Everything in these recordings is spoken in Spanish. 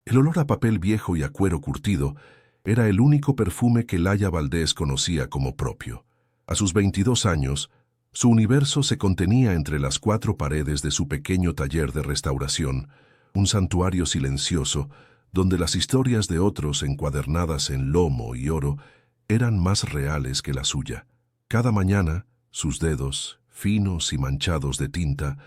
El olor a papel viejo y a cuero curtido era el único perfume que Laia Valdés conocía como propio. A sus 22 años, su universo se contenía entre las cuatro paredes de su pequeño taller de restauración, un santuario silencioso donde las historias de otros encuadernadas en lomo y oro eran más reales que la suya. Cada mañana, sus dedos, finos y manchados de tinta,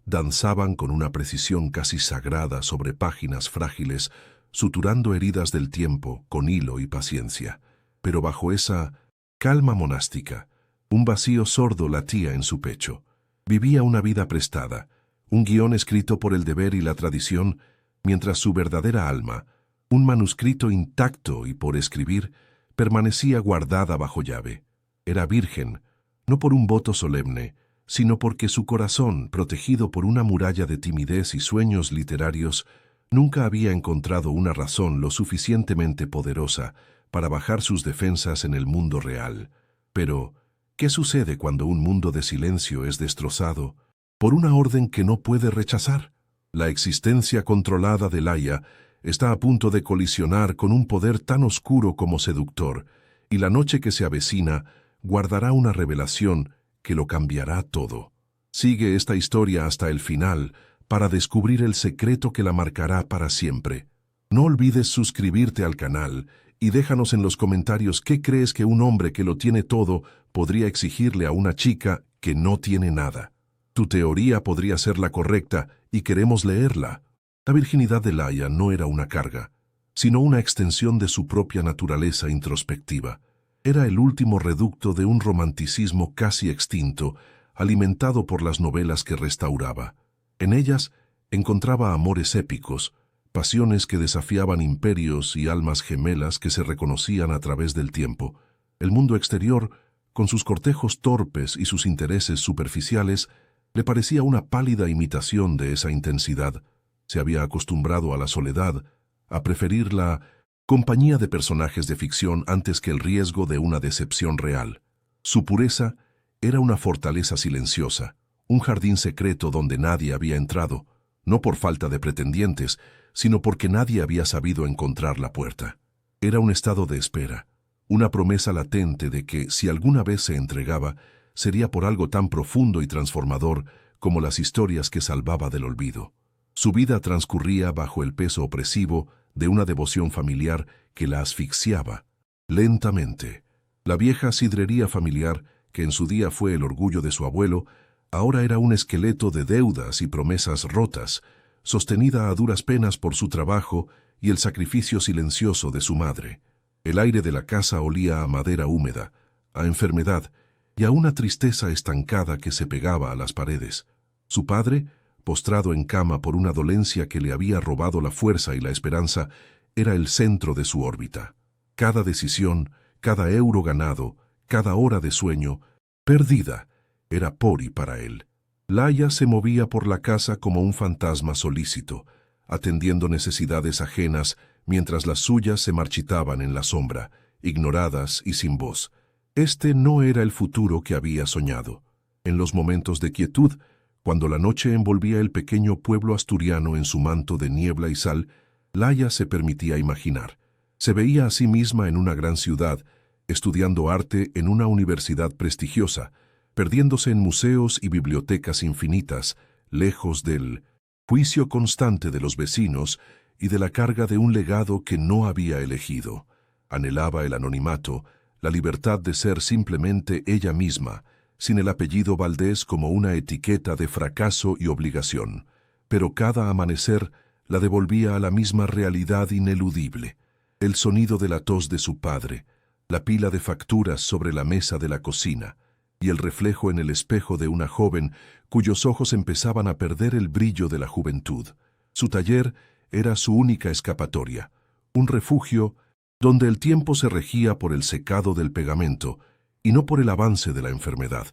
danzaban con una precisión casi sagrada sobre páginas frágiles, suturando heridas del tiempo con hilo y paciencia. Pero bajo esa calma monástica, un vacío sordo latía en su pecho. Vivía una vida prestada, un guión escrito por el deber y la tradición, mientras su verdadera alma, un manuscrito intacto y por escribir, permanecía guardada bajo llave. Era virgen, no por un voto solemne, sino porque su corazón, protegido por una muralla de timidez y sueños literarios, nunca había encontrado una razón lo suficientemente poderosa para bajar sus defensas en el mundo real. Pero, ¿qué sucede cuando un mundo de silencio es destrozado por una orden que no puede rechazar? La existencia controlada de Laia está a punto de colisionar con un poder tan oscuro como seductor, y la noche que se avecina guardará una revelación que lo cambiará todo. Sigue esta historia hasta el final para descubrir el secreto que la marcará para siempre. No olvides suscribirte al canal y déjanos en los comentarios qué crees que un hombre que lo tiene todo podría exigirle a una chica que no tiene nada. Tu teoría podría ser la correcta y queremos leerla. La virginidad de Laia no era una carga, sino una extensión de su propia naturaleza introspectiva. Era el último reducto de un romanticismo casi extinto, alimentado por las novelas que restauraba. En ellas encontraba amores épicos, pasiones que desafiaban imperios y almas gemelas que se reconocían a través del tiempo. El mundo exterior, con sus cortejos torpes y sus intereses superficiales, le parecía una pálida imitación de esa intensidad. Se había acostumbrado a la soledad, a preferir la compañía de personajes de ficción antes que el riesgo de una decepción real. Su pureza era una fortaleza silenciosa, un jardín secreto donde nadie había entrado, no por falta de pretendientes, sino porque nadie había sabido encontrar la puerta. Era un estado de espera, una promesa latente de que, si alguna vez se entregaba, sería por algo tan profundo y transformador como las historias que salvaba del olvido. Su vida transcurría bajo el peso opresivo de una devoción familiar que la asfixiaba. Lentamente, la vieja sidrería familiar, que en su día fue el orgullo de su abuelo, ahora era un esqueleto de deudas y promesas rotas, sostenida a duras penas por su trabajo y el sacrificio silencioso de su madre. El aire de la casa olía a madera húmeda, a enfermedad y a una tristeza estancada que se pegaba a las paredes. Su padre, postrado en cama por una dolencia que le había robado la fuerza y la esperanza, era el centro de su órbita. Cada decisión, cada euro ganado, cada hora de sueño, perdida, era pori para él. Laia se movía por la casa como un fantasma solícito, atendiendo necesidades ajenas mientras las suyas se marchitaban en la sombra, ignoradas y sin voz. Este no era el futuro que había soñado. En los momentos de quietud, cuando la noche envolvía el pequeño pueblo asturiano en su manto de niebla y sal, Laia se permitía imaginar. Se veía a sí misma en una gran ciudad, estudiando arte en una universidad prestigiosa, perdiéndose en museos y bibliotecas infinitas, lejos del juicio constante de los vecinos y de la carga de un legado que no había elegido. Anhelaba el anonimato, la libertad de ser simplemente ella misma, sin el apellido Valdés como una etiqueta de fracaso y obligación. Pero cada amanecer la devolvía a la misma realidad ineludible. El sonido de la tos de su padre, la pila de facturas sobre la mesa de la cocina, y el reflejo en el espejo de una joven cuyos ojos empezaban a perder el brillo de la juventud. Su taller era su única escapatoria, un refugio donde el tiempo se regía por el secado del pegamento y no por el avance de la enfermedad.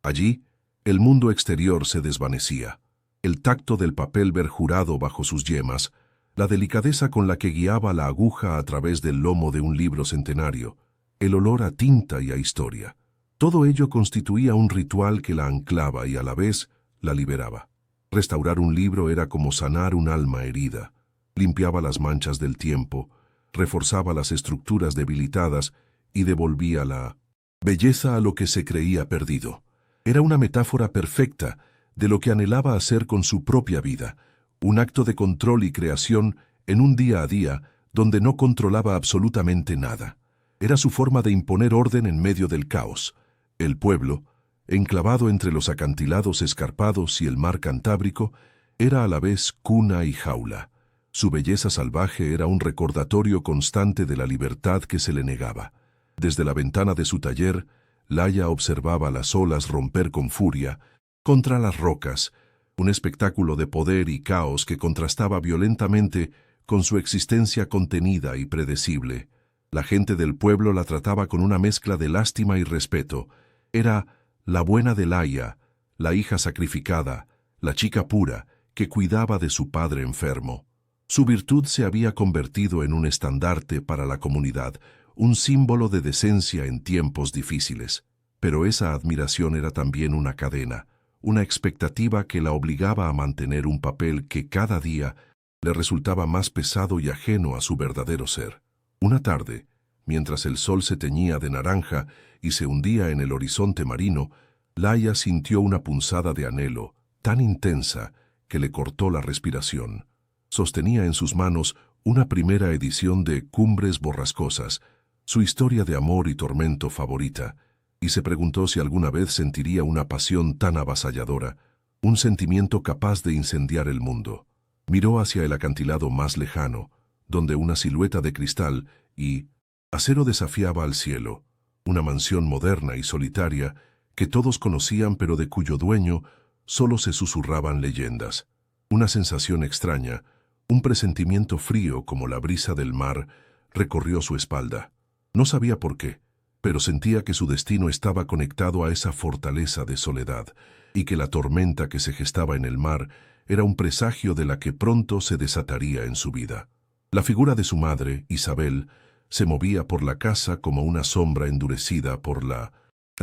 Allí, el mundo exterior se desvanecía. El tacto del papel verjurado bajo sus yemas, la delicadeza con la que guiaba la aguja a través del lomo de un libro centenario, el olor a tinta y a historia. Todo ello constituía un ritual que la anclaba y a la vez la liberaba. Restaurar un libro era como sanar un alma herida. limpiaba las manchas del tiempo, reforzaba las estructuras debilitadas y devolvía la belleza a lo que se creía perdido. Era una metáfora perfecta de lo que anhelaba hacer con su propia vida, un acto de control y creación en un día a día donde no controlaba absolutamente nada. Era su forma de imponer orden en medio del caos. El pueblo, enclavado entre los acantilados escarpados y el mar Cantábrico, era a la vez cuna y jaula. Su belleza salvaje era un recordatorio constante de la libertad que se le negaba. Desde la ventana de su taller, Laia observaba las olas romper con furia contra las rocas, un espectáculo de poder y caos que contrastaba violentamente con su existencia contenida y predecible. La gente del pueblo la trataba con una mezcla de lástima y respeto. Era la buena de Laia, la hija sacrificada, la chica pura que cuidaba de su padre enfermo. Su virtud se había convertido en un estandarte para la comunidad, un símbolo de decencia en tiempos difíciles. Pero esa admiración era también una cadena, una expectativa que la obligaba a mantener un papel que cada día le resultaba más pesado y ajeno a su verdadero ser. Una tarde, mientras el sol se teñía de naranja y se hundía en el horizonte marino, Laia sintió una punzada de anhelo tan intensa que le cortó la respiración. Sostenía en sus manos una primera edición de Cumbres Borrascosas, su historia de amor y tormento favorita, y se preguntó si alguna vez sentiría una pasión tan avasalladora, un sentimiento capaz de incendiar el mundo. Miró hacia el acantilado más lejano, donde una silueta de cristal y acero desafiaba al cielo, una mansión moderna y solitaria que todos conocían pero de cuyo dueño solo se susurraban leyendas. Una sensación extraña, un presentimiento frío como la brisa del mar, recorrió su espalda. No sabía por qué, pero sentía que su destino estaba conectado a esa fortaleza de soledad, y que la tormenta que se gestaba en el mar era un presagio de la que pronto se desataría en su vida. La figura de su madre, Isabel, se movía por la casa como una sombra endurecida por la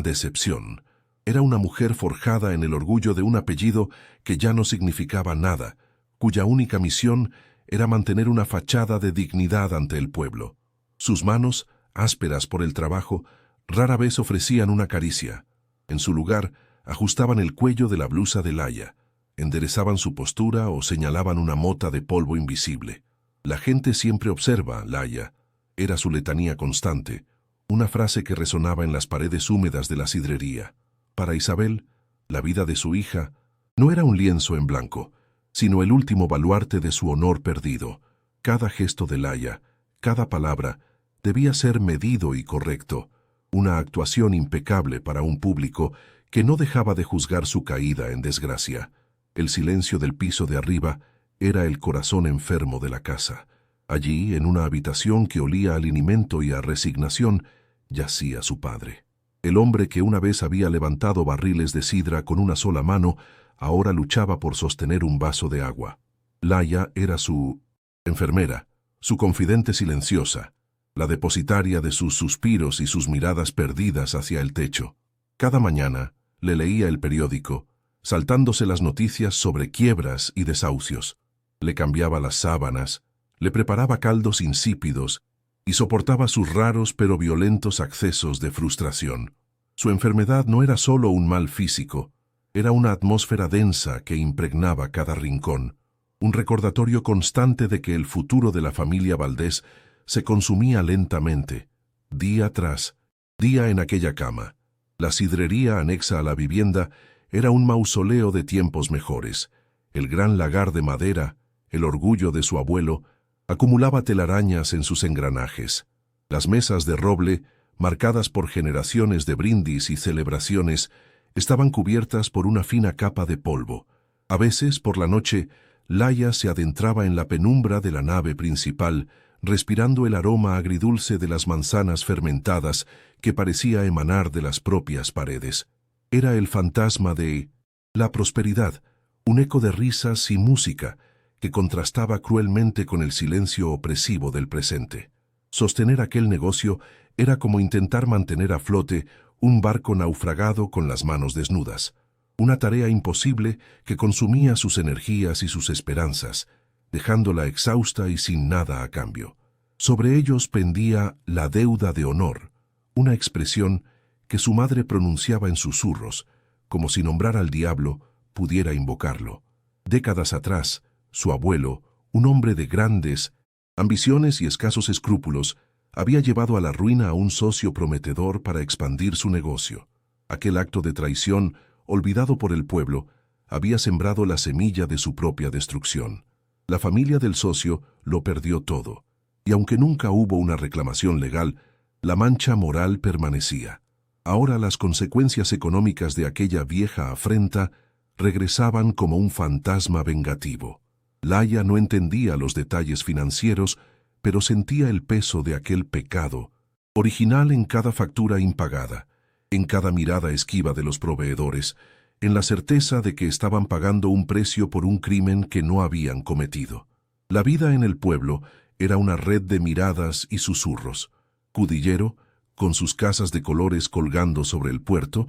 decepción. Era una mujer forjada en el orgullo de un apellido que ya no significaba nada, cuya única misión era mantener una fachada de dignidad ante el pueblo. Sus manos, ásperas por el trabajo, rara vez ofrecían una caricia. En su lugar, ajustaban el cuello de la blusa de Laia, enderezaban su postura o señalaban una mota de polvo invisible. La gente siempre observa, Laia. Era su letanía constante, una frase que resonaba en las paredes húmedas de la sidrería. Para Isabel, la vida de su hija no era un lienzo en blanco, sino el último baluarte de su honor perdido. Cada gesto de Laia, cada palabra, debía ser medido y correcto, una actuación impecable para un público que no dejaba de juzgar su caída en desgracia. El silencio del piso de arriba era el corazón enfermo de la casa. Allí, en una habitación que olía a linimento y a resignación, yacía su padre. El hombre que una vez había levantado barriles de sidra con una sola mano, ahora luchaba por sostener un vaso de agua. Laia era su enfermera, su confidente silenciosa, la depositaria de sus suspiros y sus miradas perdidas hacia el techo. Cada mañana le leía el periódico, saltándose las noticias sobre quiebras y desahucios. Le cambiaba las sábanas, le preparaba caldos insípidos y soportaba sus raros pero violentos accesos de frustración. Su enfermedad no era solo un mal físico, era una atmósfera densa que impregnaba cada rincón, un recordatorio constante de que el futuro de la familia Valdés se consumía lentamente, día tras día en aquella cama. La sidrería anexa a la vivienda era un mausoleo de tiempos mejores. El gran lagar de madera, el orgullo de su abuelo, acumulaba telarañas en sus engranajes. Las mesas de roble, marcadas por generaciones de brindis y celebraciones, estaban cubiertas por una fina capa de polvo. A veces, por la noche, Laia se adentraba en la penumbra de la nave principal, respirando el aroma agridulce de las manzanas fermentadas que parecía emanar de las propias paredes. Era el fantasma de la prosperidad, un eco de risas y música que contrastaba cruelmente con el silencio opresivo del presente. Sostener aquel negocio era como intentar mantener a flote un barco naufragado con las manos desnudas, una tarea imposible que consumía sus energías y sus esperanzas. dejándola exhausta y sin nada a cambio. Sobre ellos pendía la deuda de honor, una expresión que su madre pronunciaba en susurros, como si nombrar al diablo pudiera invocarlo. Décadas atrás, su abuelo, un hombre de grandes ambiciones y escasos escrúpulos, había llevado a la ruina a un socio prometedor para expandir su negocio. Aquel acto de traición, olvidado por el pueblo, había sembrado la semilla de su propia destrucción. La familia del socio lo perdió todo, y aunque nunca hubo una reclamación legal, la mancha moral permanecía. Ahora las consecuencias económicas de aquella vieja afrenta regresaban como un fantasma vengativo. Laia no entendía los detalles financieros, pero sentía el peso de aquel pecado, original en cada factura impagada, en cada mirada esquiva de los proveedores, en la certeza de que estaban pagando un precio por un crimen que no habían cometido. La vida en el pueblo era una red de miradas y susurros. Cudillero, con sus casas de colores colgando sobre el puerto,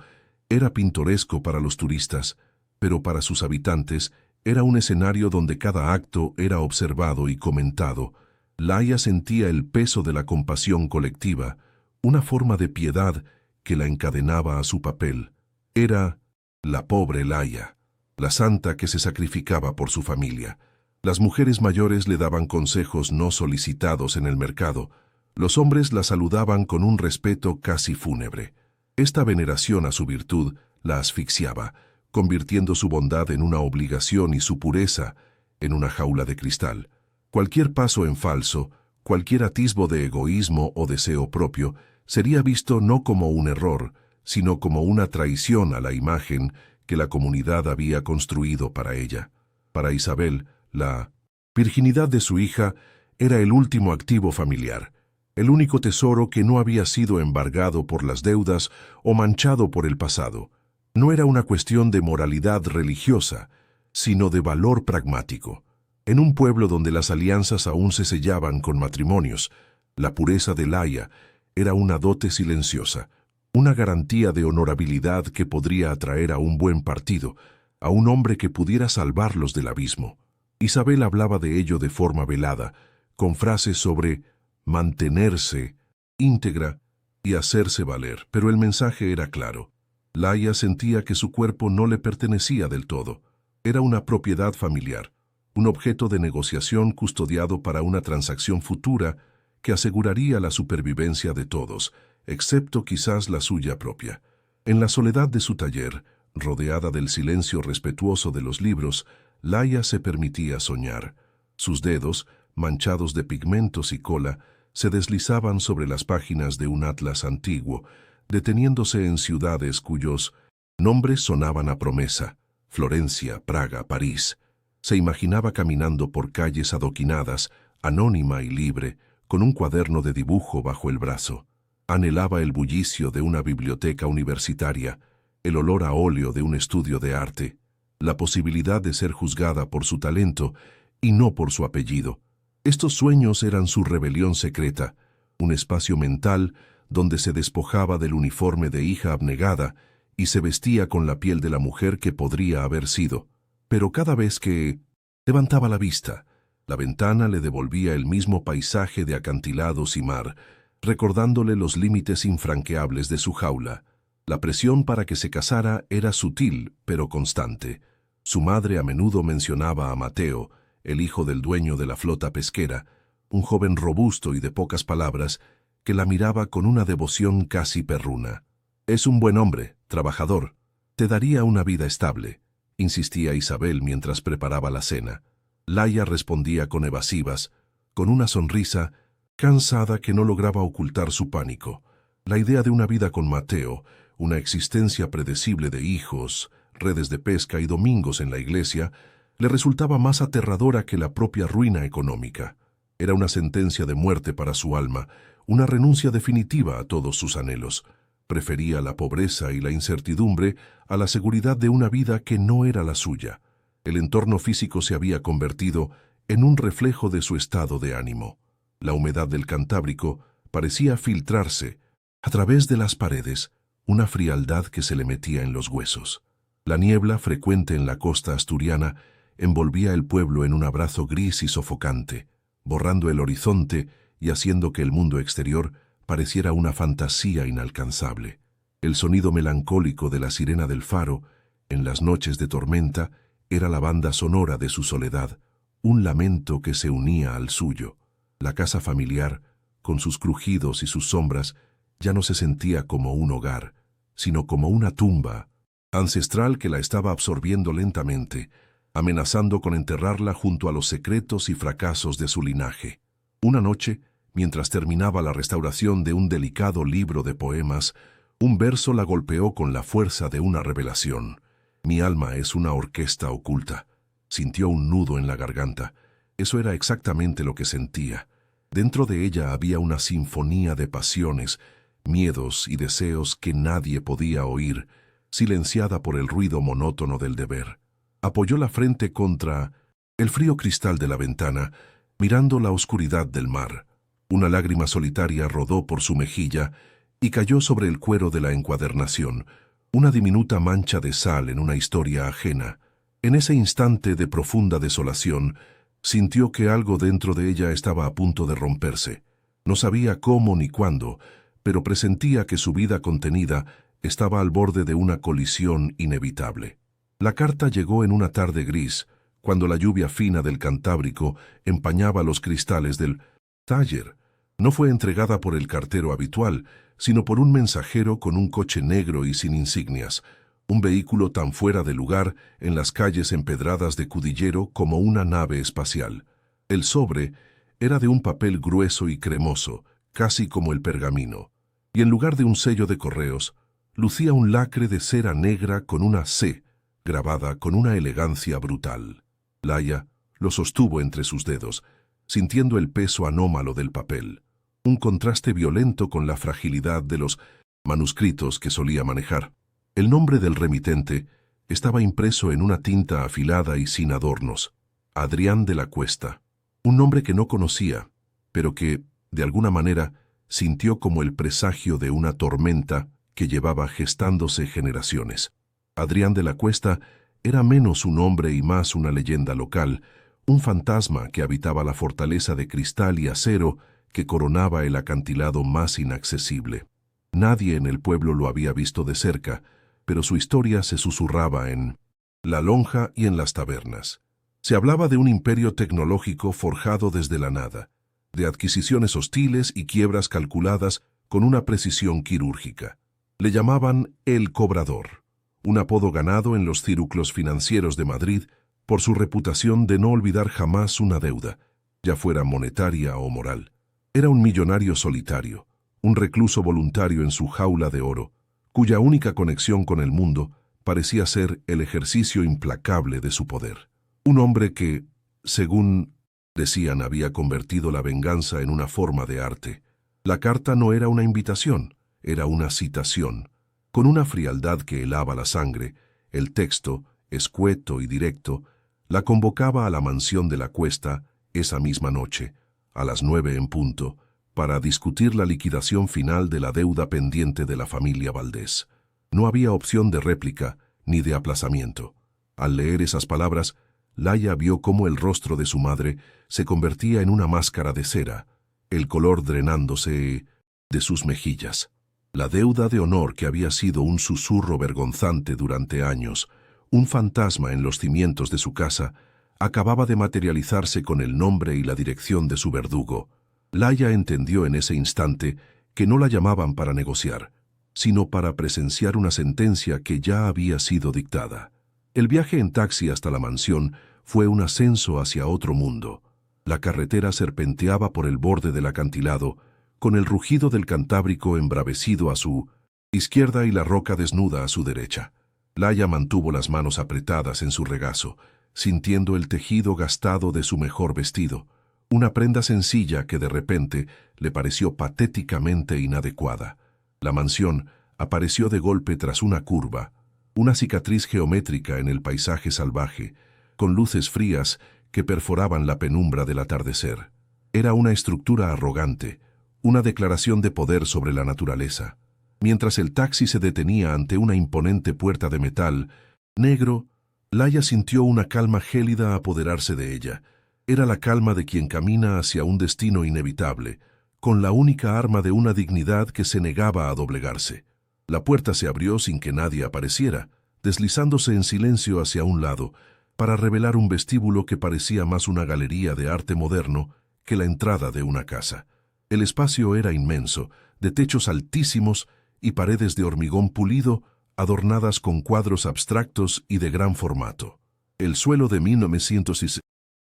era pintoresco para los turistas, pero para sus habitantes era un escenario donde cada acto era observado y comentado. Laia sentía el peso de la compasión colectiva, una forma de piedad que la encadenaba a su papel. Era la pobre Laia, la santa que se sacrificaba por su familia. Las mujeres mayores le daban consejos no solicitados en el mercado. Los hombres la saludaban con un respeto casi fúnebre. Esta veneración a su virtud la asfixiaba, convirtiendo su bondad en una obligación y su pureza en una jaula de cristal. Cualquier paso en falso, cualquier atisbo de egoísmo o deseo propio, sería visto no como un error, sino como una traición a la imagen que la comunidad había construido para ella. Para Isabel, la virginidad de su hija era el último activo familiar, el único tesoro que no había sido embargado por las deudas o manchado por el pasado. No era una cuestión de moralidad religiosa, sino de valor pragmático. En un pueblo donde las alianzas aún se sellaban con matrimonios, la pureza de Laia era una dote silenciosa, una garantía de honorabilidad que podría atraer a un buen partido, a un hombre que pudiera salvarlos del abismo. Isabel hablaba de ello de forma velada, con frases sobre mantenerse íntegra y hacerse valer, pero el mensaje era claro. Laia sentía que su cuerpo no le pertenecía del todo. Era una propiedad familiar, un objeto de negociación custodiado para una transacción futura que aseguraría la supervivencia de todos, excepto quizás la suya propia. En la soledad de su taller, rodeada del silencio respetuoso de los libros, Laia se permitía soñar. Sus dedos, manchados de pigmentos y cola, se deslizaban sobre las páginas de un atlas antiguo, deteniéndose en ciudades cuyos nombres sonaban a promesa: Florencia, Praga, París. Se imaginaba caminando por calles adoquinadas, anónima y libre, con un cuaderno de dibujo bajo el brazo. Anhelaba el bullicio de una biblioteca universitaria, el olor a óleo de un estudio de arte, la posibilidad de ser juzgada por su talento y no por su apellido. Estos sueños eran su rebelión secreta, un espacio mental donde se despojaba del uniforme de hija abnegada y se vestía con la piel de la mujer que podría haber sido. Pero cada vez que levantaba la vista, la ventana le devolvía el mismo paisaje de acantilados y mar, recordándole los límites infranqueables de su jaula. La presión para que se casara era sutil, pero constante. Su madre a menudo mencionaba a Mateo, el hijo del dueño de la flota pesquera, un joven robusto y de pocas palabras, que la miraba con una devoción casi perruna. «Es un buen hombre, trabajador. Te daría una vida estable», insistía Isabel mientras preparaba la cena. Laia respondía con evasivas, con una sonrisa cansada que no lograba ocultar su pánico. La idea de una vida con Mateo, una existencia predecible de hijos, redes de pesca y domingos en la iglesia, le resultaba más aterradora que la propia ruina económica. Era una sentencia de muerte para su alma, una renuncia definitiva a todos sus anhelos. Prefería la pobreza y la incertidumbre a la seguridad de una vida que no era la suya. El entorno físico se había convertido en un reflejo de su estado de ánimo. La humedad del Cantábrico parecía filtrarse a través de las paredes, una frialdad que se le metía en los huesos. La niebla, frecuente en la costa asturiana, envolvía el pueblo en un abrazo gris y sofocante, borrando el horizonte y haciendo que el mundo exterior pareciera una fantasía inalcanzable. El sonido melancólico de la sirena del faro, en las noches de tormenta, era la banda sonora de su soledad, un lamento que se unía al suyo. La casa familiar, con sus crujidos y sus sombras, ya no se sentía como un hogar, sino como una tumba ancestral que la estaba absorbiendo lentamente, amenazando con enterrarla junto a los secretos y fracasos de su linaje. Una noche, mientras terminaba la restauración de un delicado libro de poemas, un verso la golpeó con la fuerza de una revelación. Mi alma es una orquesta oculta. Sintió un nudo en la garganta. Eso era exactamente lo que sentía. Dentro de ella había una sinfonía de pasiones, miedos y deseos que nadie podía oír, silenciada por el ruido monótono del deber. Apoyó la frente contra el frío cristal de la ventana, mirando la oscuridad del mar. Una lágrima solitaria rodó por su mejilla y cayó sobre el cuero de la encuadernación, una diminuta mancha de sal en una historia ajena. En ese instante de profunda desolación, sintió que algo dentro de ella estaba a punto de romperse. No sabía cómo ni cuándo, pero presentía que su vida contenida estaba al borde de una colisión inevitable. La carta llegó en una tarde gris, cuando la lluvia fina del Cantábrico empañaba los cristales del taller. No fue entregada por el cartero habitual, sino por un mensajero con un coche negro y sin insignias, un vehículo tan fuera de lugar en las calles empedradas de Cudillero como una nave espacial. El sobre era de un papel grueso y cremoso, casi como el pergamino, y en lugar de un sello de correos, lucía un lacre de cera negra con una C, grabada con una elegancia brutal. Laia lo sostuvo entre sus dedos, sintiendo el peso anómalo del papel, un contraste violento con la fragilidad de los manuscritos que solía manejar. El nombre del remitente estaba impreso en una tinta afilada y sin adornos: Adrián de la Cuesta, un nombre que no conocía, pero que, de alguna manera, sintió como el presagio de una tormenta que llevaba gestándose generaciones. Adrián de la Cuesta era menos un hombre y más una leyenda local, un fantasma que habitaba la fortaleza de cristal y acero que coronaba el acantilado más inaccesible. Nadie en el pueblo lo había visto de cerca, pero su historia se susurraba en la lonja y en las tabernas. Se hablaba de un imperio tecnológico forjado desde la nada, de adquisiciones hostiles y quiebras calculadas con una precisión quirúrgica. Le llamaban el Cobrador, un apodo ganado en los círculos financieros de Madrid por su reputación de no olvidar jamás una deuda, ya fuera monetaria o moral. Era un millonario solitario, un recluso voluntario en su jaula de oro, cuya única conexión con el mundo parecía ser el ejercicio implacable de su poder. Un hombre que, según decían, había convertido la venganza en una forma de arte. La carta no era una invitación, era una citación. Con una frialdad que helaba la sangre, el texto, escueto y directo, la convocaba a la mansión de la Cuesta esa misma noche, a las 9 en punto, para discutir la liquidación final de la deuda pendiente de la familia Valdés. No había opción de réplica ni de aplazamiento. Al leer esas palabras, Laia vio cómo el rostro de su madre se convertía en una máscara de cera, el color drenándose de sus mejillas. La deuda de honor que había sido un susurro vergonzante durante años, un fantasma en los cimientos de su casa, acababa de materializarse con el nombre y la dirección de su verdugo. Laia entendió en ese instante que no la llamaban para negociar, sino para presenciar una sentencia que ya había sido dictada. El viaje en taxi hasta la mansión fue un ascenso hacia otro mundo. La carretera serpenteaba por el borde del acantilado, con el rugido del Cantábrico embravecido a su izquierda y la roca desnuda a su derecha. Laia mantuvo las manos apretadas en su regazo, sintiendo el tejido gastado de su mejor vestido, una prenda sencilla que de repente le pareció patéticamente inadecuada. La mansión apareció de golpe tras una curva, una cicatriz geométrica en el paisaje salvaje, con luces frías que perforaban la penumbra del atardecer. Era una estructura arrogante, una declaración de poder sobre la naturaleza. Mientras el taxi se detenía ante una imponente puerta de metal, negro, Laia sintió una calma gélida apoderarse de ella. Era la calma de quien camina hacia un destino inevitable, con la única arma de una dignidad que se negaba a doblegarse. La puerta se abrió sin que nadie apareciera, deslizándose en silencio hacia un lado, para revelar un vestíbulo que parecía más una galería de arte moderno que la entrada de una casa. El espacio era inmenso, de techos altísimos y paredes de hormigón pulido, adornadas con cuadros abstractos y de gran formato. El suelo de 1906,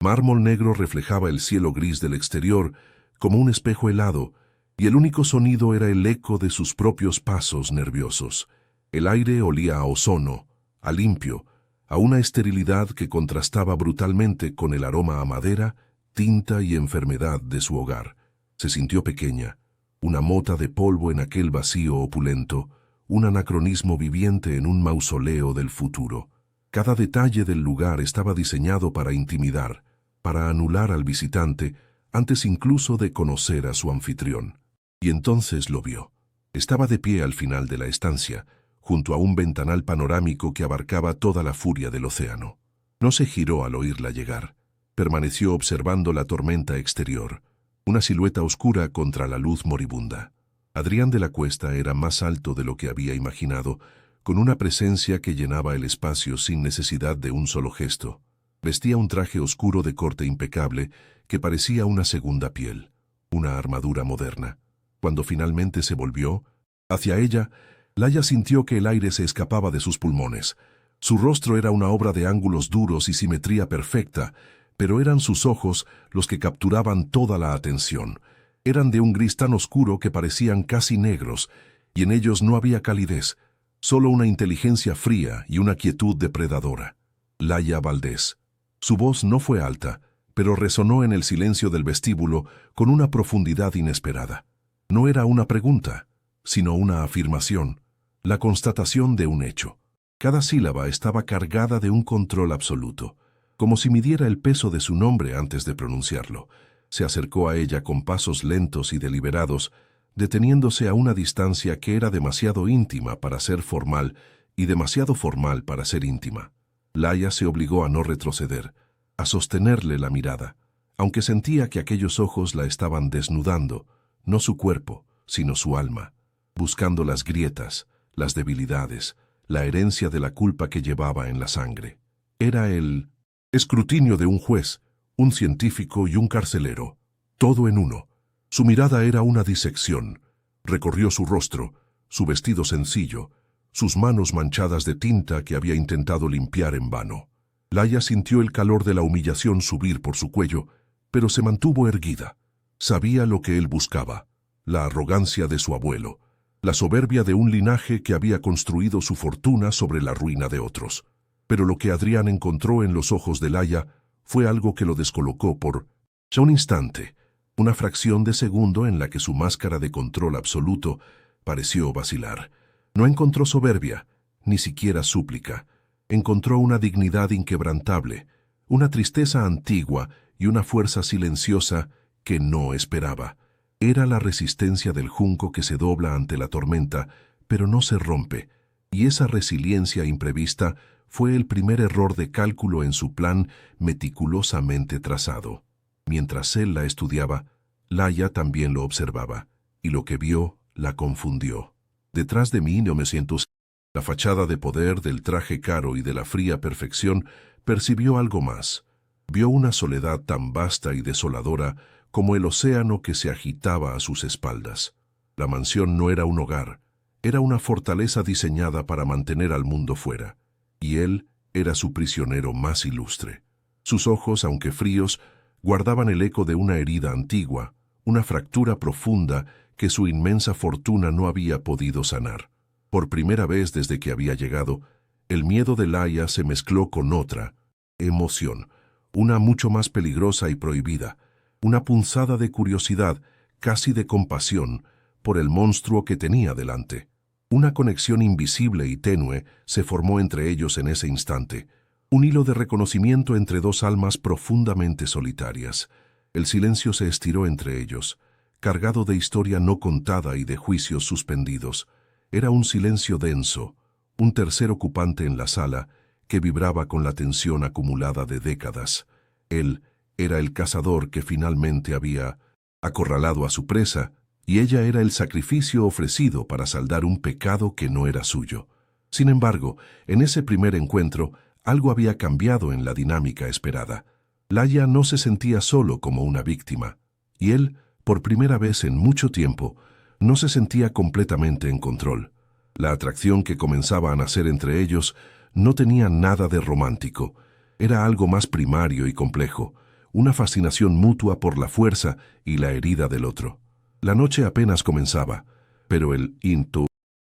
mármol negro, reflejaba el cielo gris del exterior como un espejo helado, y el único sonido era el eco de sus propios pasos nerviosos. El aire olía a ozono, a limpio, a una esterilidad que contrastaba brutalmente con el aroma a madera, tinta y enfermedad de su hogar. Se sintió pequeña, una mota de polvo en aquel vacío opulento, un anacronismo viviente en un mausoleo del futuro. Cada detalle del lugar estaba diseñado para intimidar, para anular al visitante, antes incluso de conocer a su anfitrión. Y entonces lo vio. Estaba de pie al final de la estancia, junto a un ventanal panorámico que abarcaba toda la furia del océano. No se giró al oírla llegar. Permaneció observando la tormenta exterior, una silueta oscura contra la luz moribunda. Adrián de la Cuesta era más alto de lo que había imaginado, con una presencia que llenaba el espacio sin necesidad de un solo gesto. Vestía un traje oscuro de corte impecable que parecía una segunda piel, una armadura moderna. Cuando finalmente se volvió hacia ella, Laia sintió que el aire se escapaba de sus pulmones. Su rostro era una obra de ángulos duros y simetría perfecta, pero eran sus ojos los que capturaban toda la atención. Eran de un gris tan oscuro que parecían casi negros, y en ellos no había calidez, solo una inteligencia fría y una quietud depredadora. Laia Valdés. Su voz no fue alta, pero resonó en el silencio del vestíbulo con una profundidad inesperada. No era una pregunta, sino una afirmación, la constatación de un hecho. Cada sílaba estaba cargada de un control absoluto, como si midiera el peso de su nombre antes de pronunciarlo. Se acercó a ella con pasos lentos y deliberados, deteniéndose a una distancia que era demasiado íntima para ser formal y demasiado formal para ser íntima. Laia se obligó a no retroceder, a sostenerle la mirada, aunque sentía que aquellos ojos la estaban desnudando, no su cuerpo, sino su alma, buscando las grietas, las debilidades, la herencia de la culpa que llevaba en la sangre. Era el escrutinio de un juez, un científico y un carcelero, todo en uno. Su mirada era una disección. Recorrió su rostro, su vestido sencillo, sus manos manchadas de tinta que había intentado limpiar en vano. Laia sintió el calor de la humillación subir por su cuello, pero se mantuvo erguida. Sabía lo que él buscaba, la arrogancia de su abuelo, la soberbia de un linaje que había construido su fortuna sobre la ruina de otros. Pero lo que Adrián encontró en los ojos de Laia fue algo que lo descolocó por ya un instante, una fracción de segundo en la que su máscara de control absoluto pareció vacilar. No encontró soberbia, ni siquiera súplica. Encontró una dignidad inquebrantable, una tristeza antigua y una fuerza silenciosa que no esperaba. Era la resistencia del junco que se dobla ante la tormenta, pero no se rompe, y esa resiliencia imprevista fue el primer error de cálculo en su plan meticulosamente trazado. Mientras él la estudiaba, Laia también lo observaba, y lo que vio la confundió. Detrás de 1900, la fachada de poder del traje caro y de la fría perfección, percibió algo más. Vio una soledad tan vasta y desoladora como el océano que se agitaba a sus espaldas. La mansión no era un hogar, era una fortaleza diseñada para mantener al mundo fuera, y él era su prisionero más ilustre. Sus ojos, aunque fríos, guardaban el eco de una herida antigua, una fractura profunda que su inmensa fortuna no había podido sanar. Por primera vez desde que había llegado, el miedo de Laia se mezcló con otra emoción, una mucho más peligrosa y prohibida, una punzada de curiosidad, casi de compasión, por el monstruo que tenía delante. Una conexión invisible y tenue se formó entre ellos en ese instante, un hilo de reconocimiento entre dos almas profundamente solitarias. El silencio se estiró entre ellos, cargado de historia no contada y de juicios suspendidos. Era un silencio denso, un tercer ocupante en la sala, que vibraba con la tensión acumulada de décadas. Él era el cazador que finalmente había acorralado a su presa, y ella era el sacrificio ofrecido para saldar un pecado que no era suyo. Sin embargo, en ese primer encuentro, algo había cambiado en la dinámica esperada. Laia no se sentía solo como una víctima, y él, por primera vez en mucho tiempo, no se sentía completamente en control. La atracción que comenzaba a nacer entre ellos no tenía nada de romántico. Era algo más primario y complejo, una fascinación mutua por la fuerza y la herida del otro. La noche apenas comenzaba, pero el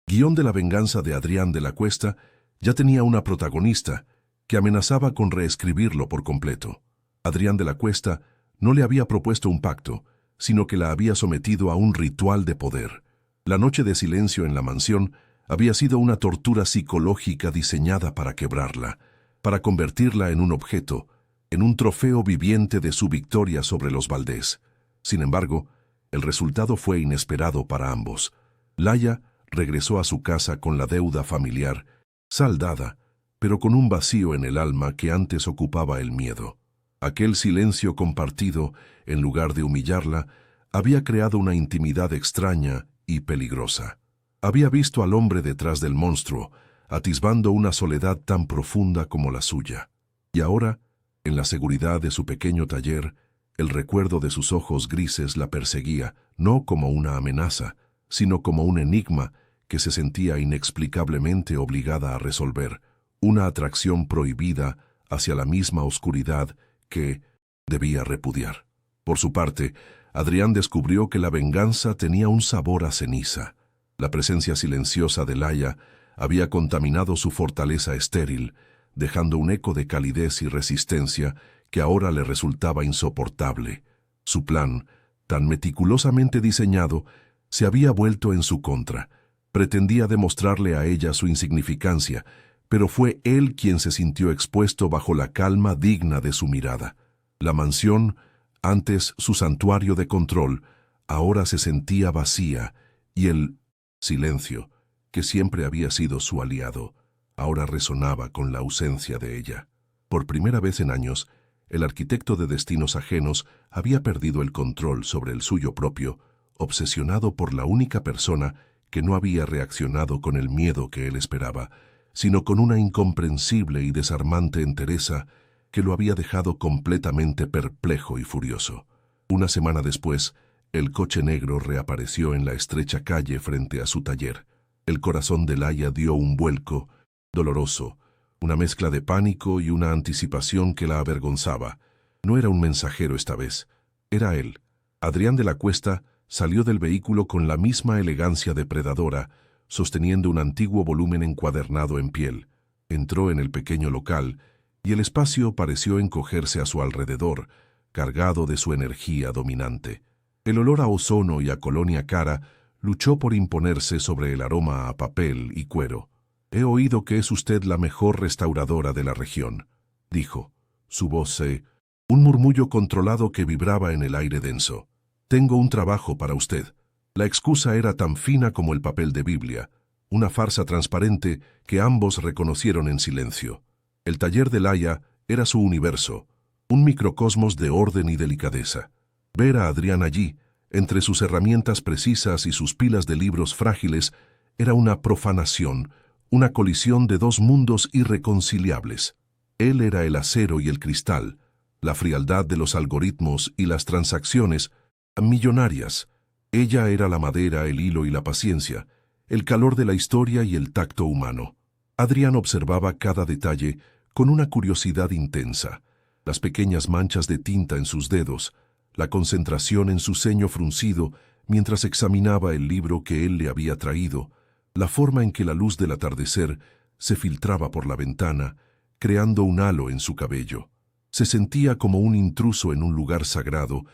guión de la venganza de Adrián de la Cuesta ya tenía una protagonista que amenazaba con reescribirlo por completo. Adrián de la Cuesta no le había propuesto un pacto, sino que la había sometido a un ritual de poder. La noche de silencio en la mansión había sido una tortura psicológica diseñada para quebrarla, para convertirla en un objeto, en un trofeo viviente de su victoria sobre los Valdés. Sin embargo, el resultado fue inesperado para ambos. Laia regresó a su casa con la deuda familiar saldada, pero con un vacío en el alma que antes ocupaba el miedo. Aquel silencio compartido, en lugar de humillarla, había creado una intimidad extraña y peligrosa. Había visto al hombre detrás del monstruo, atisbando una soledad tan profunda como la suya. Y ahora, en la seguridad de su pequeño taller, el recuerdo de sus ojos grises la perseguía, no como una amenaza, sino como un enigma que se sentía inexplicablemente obligada a resolver, una atracción prohibida hacia la misma oscuridad que debía repudiar. Por su parte, Adrián descubrió que la venganza tenía un sabor a ceniza. La presencia silenciosa de Laia había contaminado su fortaleza estéril, dejando un eco de calidez y resistencia que ahora le resultaba insoportable. Su plan, tan meticulosamente diseñado, se había vuelto en su contra. Pretendía demostrarle a ella su insignificancia, pero fue él quien se sintió expuesto bajo la calma digna de su mirada. La mansión, antes su santuario de control, ahora se sentía vacía, y el silencio, que siempre había sido su aliado, ahora resonaba con la ausencia de ella. Por primera vez en años, el arquitecto de destinos ajenos había perdido el control sobre el suyo propio, obsesionado por la única persona que no había reaccionado con el miedo que él esperaba, sino con una incomprensible y desarmante entereza que lo había dejado completamente perplejo y furioso. Una semana después, el coche negro reapareció en la estrecha calle frente a su taller. El corazón de Laia dio un vuelco doloroso, una mezcla de pánico y una anticipación que la avergonzaba. No era un mensajero esta vez, era él. Adrián de la Cuesta salió del vehículo con la misma elegancia depredadora, sosteniendo un antiguo volumen encuadernado en piel. Entró en el pequeño local, y el espacio pareció encogerse a su alrededor, cargado de su energía dominante. El olor a ozono y a colonia cara luchó por imponerse sobre el aroma a papel y cuero. «He oído que es usted la mejor restauradora de la región», dijo. Su voz un murmullo controlado que vibraba en el aire denso. «Tengo un trabajo para usted». La excusa era tan fina como el papel de Biblia, una farsa transparente que ambos reconocieron en silencio. El taller de Laia era su universo, un microcosmos de orden y delicadeza. Ver a Adrián allí, entre sus herramientas precisas y sus pilas de libros frágiles, era una profanación, una colisión de dos mundos irreconciliables. Él era el acero y el cristal, la frialdad de los algoritmos y las transacciones millonarias. Ella era la madera, el hilo y la paciencia, el calor de la historia y el tacto humano. Adrián observaba cada detalle con una curiosidad intensa, las pequeñas manchas de tinta en sus dedos, la concentración en su ceño fruncido mientras examinaba el libro que él le había traído, la forma en que la luz del atardecer se filtraba por la ventana, creando un halo en su cabello. Se sentía como un intruso en un lugar sagrado,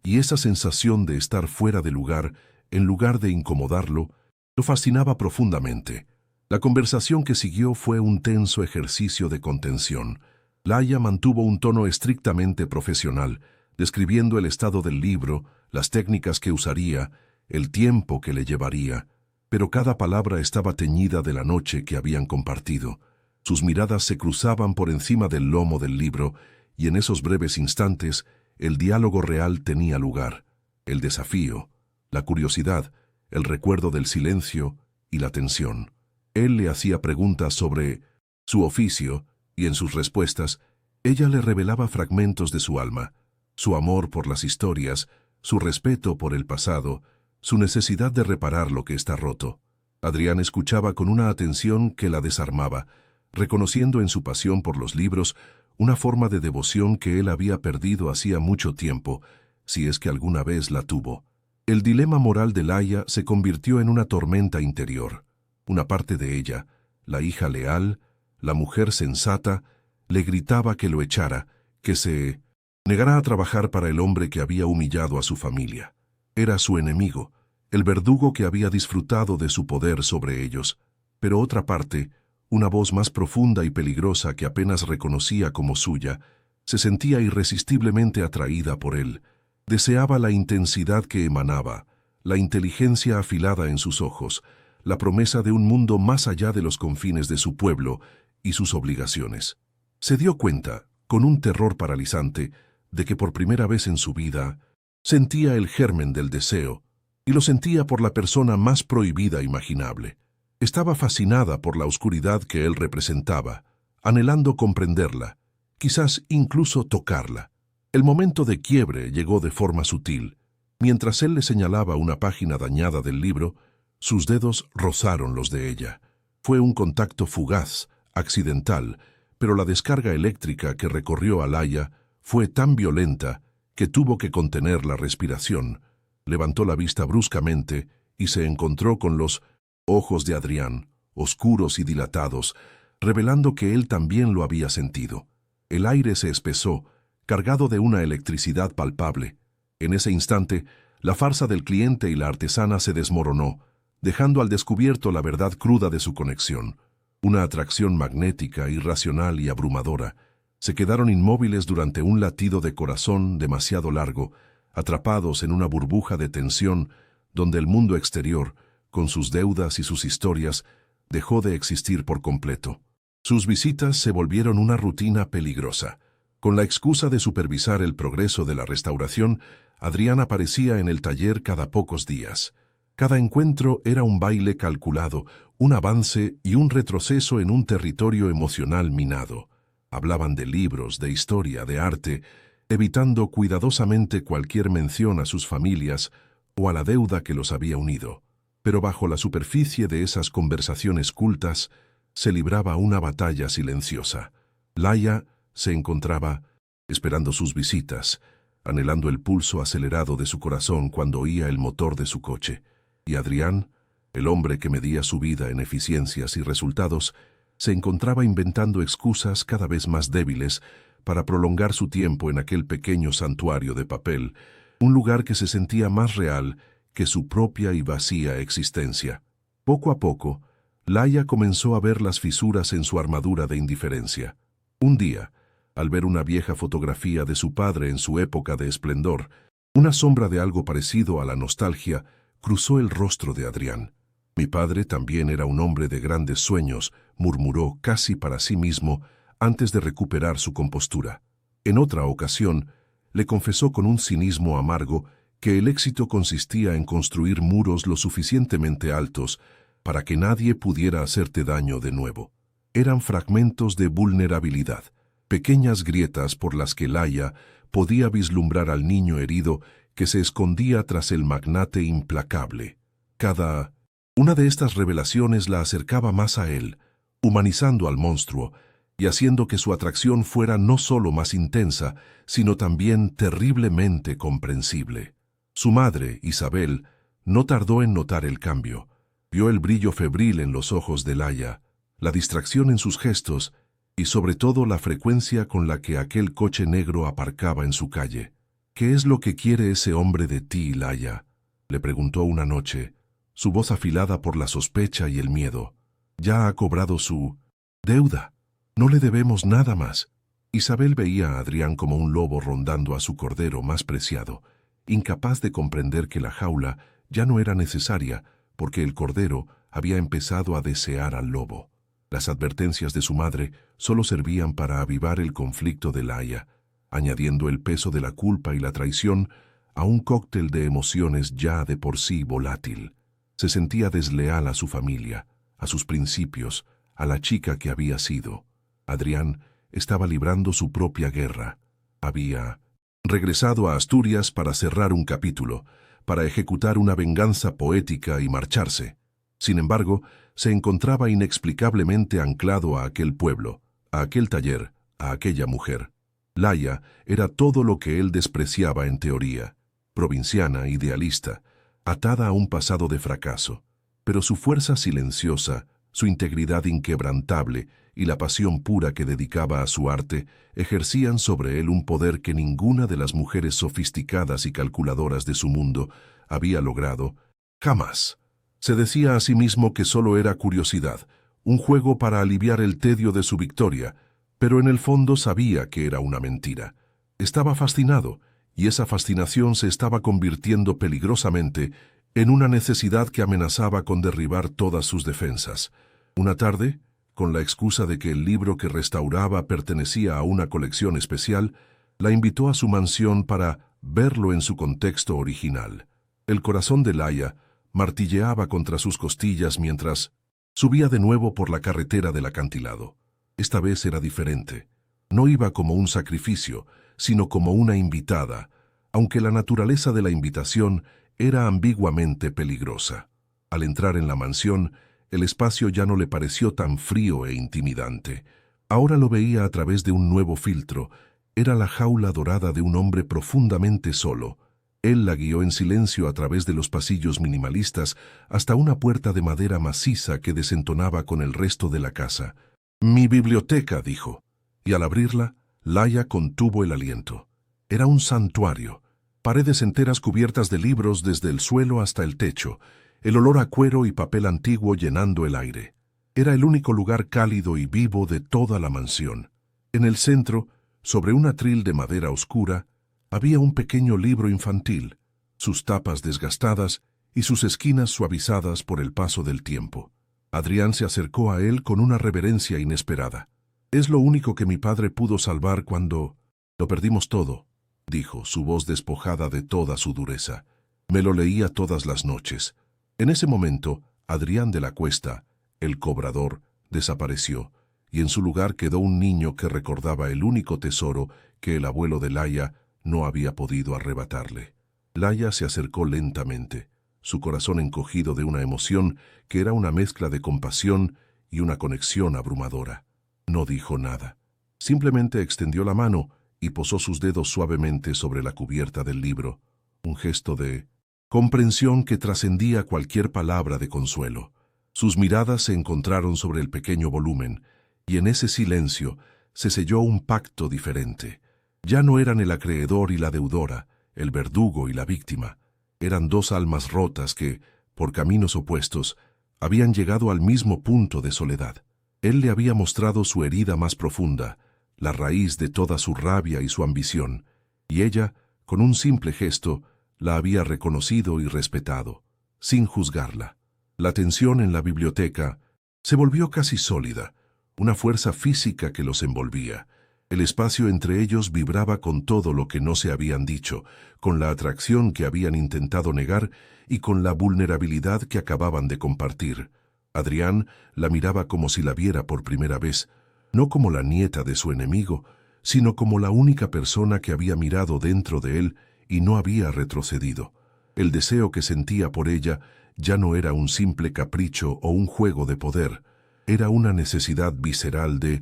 y esa sensación de estar fuera de lugar, en lugar de incomodarlo, lo fascinaba profundamente. La conversación que siguió fue un tenso ejercicio de contención. Laia mantuvo un tono estrictamente profesional, describiendo el estado del libro, las técnicas que usaría, el tiempo que le llevaría, pero cada palabra estaba teñida de la noche que habían compartido. Sus miradas se cruzaban por encima del lomo del libro, y en esos breves instantes el diálogo real tenía lugar. El desafío, la curiosidad, el recuerdo del silencio y la tensión. Él le hacía preguntas sobre su oficio, y en sus respuestas, ella le revelaba fragmentos de su alma, su amor por las historias, su respeto por el pasado, su necesidad de reparar lo que está roto. Adrián escuchaba con una atención que la desarmaba, reconociendo en su pasión por los libros una forma de devoción que él había perdido hacía mucho tiempo, si es que alguna vez la tuvo. El dilema moral de Laia se convirtió en una tormenta interior. Una parte de ella, la hija leal, la mujer sensata, le gritaba que lo echara, que se negara a trabajar para el hombre que había humillado a su familia. Era su enemigo, el verdugo que había disfrutado de su poder sobre ellos. Pero otra parte, una voz más profunda y peligrosa que apenas reconocía como suya, se sentía irresistiblemente atraída por él. Deseaba la intensidad que emanaba, la inteligencia afilada en sus ojos, la promesa de un mundo más allá de los confines de su pueblo y sus obligaciones. Se dio cuenta, con un terror paralizante, de que por primera vez en su vida sentía el germen del deseo, y lo sentía por la persona más prohibida imaginable. Estaba fascinada por la oscuridad que él representaba, anhelando comprenderla, quizás incluso tocarla. El momento de quiebre llegó de forma sutil. Mientras él le señalaba una página dañada del libro, sus dedos rozaron los de ella. Fue un contacto fugaz, accidental, pero la descarga eléctrica que recorrió a Laia fue tan violenta que tuvo que contener la respiración. Levantó la vista bruscamente y se encontró con los ojos de Adrián, oscuros y dilatados, revelando que él también lo había sentido. El aire se espesó, cargado de una electricidad palpable. En ese instante, la farsa del cliente y la artesana se desmoronó, dejando al descubierto la verdad cruda de su conexión. Una atracción magnética, irracional y abrumadora. Se quedaron inmóviles durante un latido de corazón demasiado largo, atrapados en una burbuja de tensión donde el mundo exterior, con sus deudas y sus historias, dejó de existir por completo. Sus visitas se volvieron una rutina peligrosa. Con la excusa de supervisar el progreso de la restauración, Adrián aparecía en el taller cada pocos días. Cada encuentro era un baile calculado, un avance y un retroceso en un territorio emocional minado. Hablaban de libros, de historia, de arte, evitando cuidadosamente cualquier mención a sus familias o a la deuda que los había unido. Pero bajo la superficie de esas conversaciones cultas se libraba una batalla silenciosa. Laia se encontraba esperando sus visitas, anhelando el pulso acelerado de su corazón cuando oía el motor de su coche. Y Adrián, el hombre que medía su vida en eficiencias y resultados, se encontraba inventando excusas cada vez más débiles para prolongar su tiempo en aquel pequeño santuario de papel, un lugar que se sentía más real que su propia y vacía existencia. Poco a poco, Laia comenzó a ver las fisuras en su armadura de indiferencia. Un día, al ver una vieja fotografía de su padre en su época de esplendor, una sombra de algo parecido a la nostalgia cruzó el rostro de Adrián. «Mi padre también era un hombre de grandes sueños», murmuró casi para sí mismo antes de recuperar su compostura. En otra ocasión, le confesó con un cinismo amargo que el éxito consistía en construir muros lo suficientemente altos para que nadie pudiera hacerte daño de nuevo. Eran fragmentos de vulnerabilidad, pequeñas grietas por las que Laia podía vislumbrar al niño herido que se escondía tras el magnate implacable. Cada una de estas revelaciones la acercaba más a él, humanizando al monstruo y haciendo que su atracción fuera no solo más intensa, sino también terriblemente comprensible. Su madre, Isabel, no tardó en notar el cambio. Vio el brillo febril en los ojos de Laia, la distracción en sus gestos y sobre todo la frecuencia con la que aquel coche negro aparcaba en su calle. «¿Qué es lo que quiere ese hombre de ti, Laia?», le preguntó una noche, su voz afilada por la sospecha y el miedo. «Ya ha cobrado su deuda. No le debemos nada más». Isabel veía a Adrián como un lobo rondando a su cordero más preciado, incapaz de comprender que la jaula ya no era necesaria porque el cordero había empezado a desear al lobo. Las advertencias de su madre solo servían para avivar el conflicto de Laia, añadiendo el peso de la culpa y la traición a un cóctel de emociones ya de por sí volátil. Se sentía desleal a su familia, a sus principios, a la chica que había sido. Adrián estaba librando su propia guerra. Había regresado a Asturias para cerrar un capítulo, para ejecutar una venganza poética y marcharse. Sin embargo, se encontraba inexplicablemente anclado a aquel pueblo, a aquel taller, a aquella mujer. Laia era todo lo que él despreciaba en teoría, provinciana, idealista, atada a un pasado de fracaso, pero su fuerza silenciosa, su integridad inquebrantable y la pasión pura que dedicaba a su arte ejercían sobre él un poder que ninguna de las mujeres sofisticadas y calculadoras de su mundo había logrado jamás. Se decía a sí mismo que solo era curiosidad, un juego para aliviar el tedio de su victoria, pero en el fondo sabía que era una mentira. Estaba fascinado, y esa fascinación se estaba convirtiendo peligrosamente en una necesidad que amenazaba con derribar todas sus defensas. Una tarde, con la excusa de que el libro que restauraba pertenecía a una colección especial, la invitó a su mansión para verlo en su contexto original. El corazón de Laia martilleaba contra sus costillas mientras subía de nuevo por la carretera del acantilado. Esta vez era diferente. No iba como un sacrificio, sino como una invitada, aunque la naturaleza de la invitación era ambiguamente peligrosa. Al entrar en la mansión, el espacio ya no le pareció tan frío e intimidante. Ahora lo veía a través de un nuevo filtro. Era la jaula dorada de un hombre profundamente solo. Él la guió en silencio a través de los pasillos minimalistas hasta una puerta de madera maciza que desentonaba con el resto de la casa. «Mi biblioteca», dijo, y al abrirla, Laia contuvo el aliento. Era un santuario, paredes enteras cubiertas de libros desde el suelo hasta el techo, el olor a cuero y papel antiguo llenando el aire. Era el único lugar cálido y vivo de toda la mansión. En el centro, sobre un atril de madera oscura, había un pequeño libro infantil, sus tapas desgastadas y sus esquinas suavizadas por el paso del tiempo. Adrián se acercó a él con una reverencia inesperada. «Es lo único que mi padre pudo salvar cuando lo perdimos todo», dijo, su voz despojada de toda su dureza. «Me lo leía todas las noches». En ese momento, Adrián de la Cuesta, el cobrador, desapareció, y en su lugar quedó un niño que recordaba el único tesoro que el abuelo de Laia no había podido arrebatarle. Laia se acercó lentamente, su corazón encogido de una emoción que era una mezcla de compasión y una conexión abrumadora. No dijo nada. Simplemente extendió la mano y posó sus dedos suavemente sobre la cubierta del libro, un gesto de comprensión que trascendía cualquier palabra de consuelo. Sus miradas se encontraron sobre el pequeño volumen, y en ese silencio se selló un pacto diferente. Ya no eran el acreedor y la deudora, el verdugo y la víctima. Eran dos almas rotas que, por caminos opuestos, habían llegado al mismo punto de soledad. Él le había mostrado su herida más profunda, la raíz de toda su rabia y su ambición, y ella, con un simple gesto, la había reconocido y respetado, sin juzgarla. La tensión en la biblioteca se volvió casi sólida, una fuerza física que los envolvía. El espacio entre ellos vibraba con todo lo que no se habían dicho, con la atracción que habían intentado negar y con la vulnerabilidad que acababan de compartir. Adrián la miraba como si la viera por primera vez, no como la nieta de su enemigo, sino como la única persona que había mirado dentro de él y no había retrocedido. El deseo que sentía por ella ya no era un simple capricho o un juego de poder, era una necesidad visceral de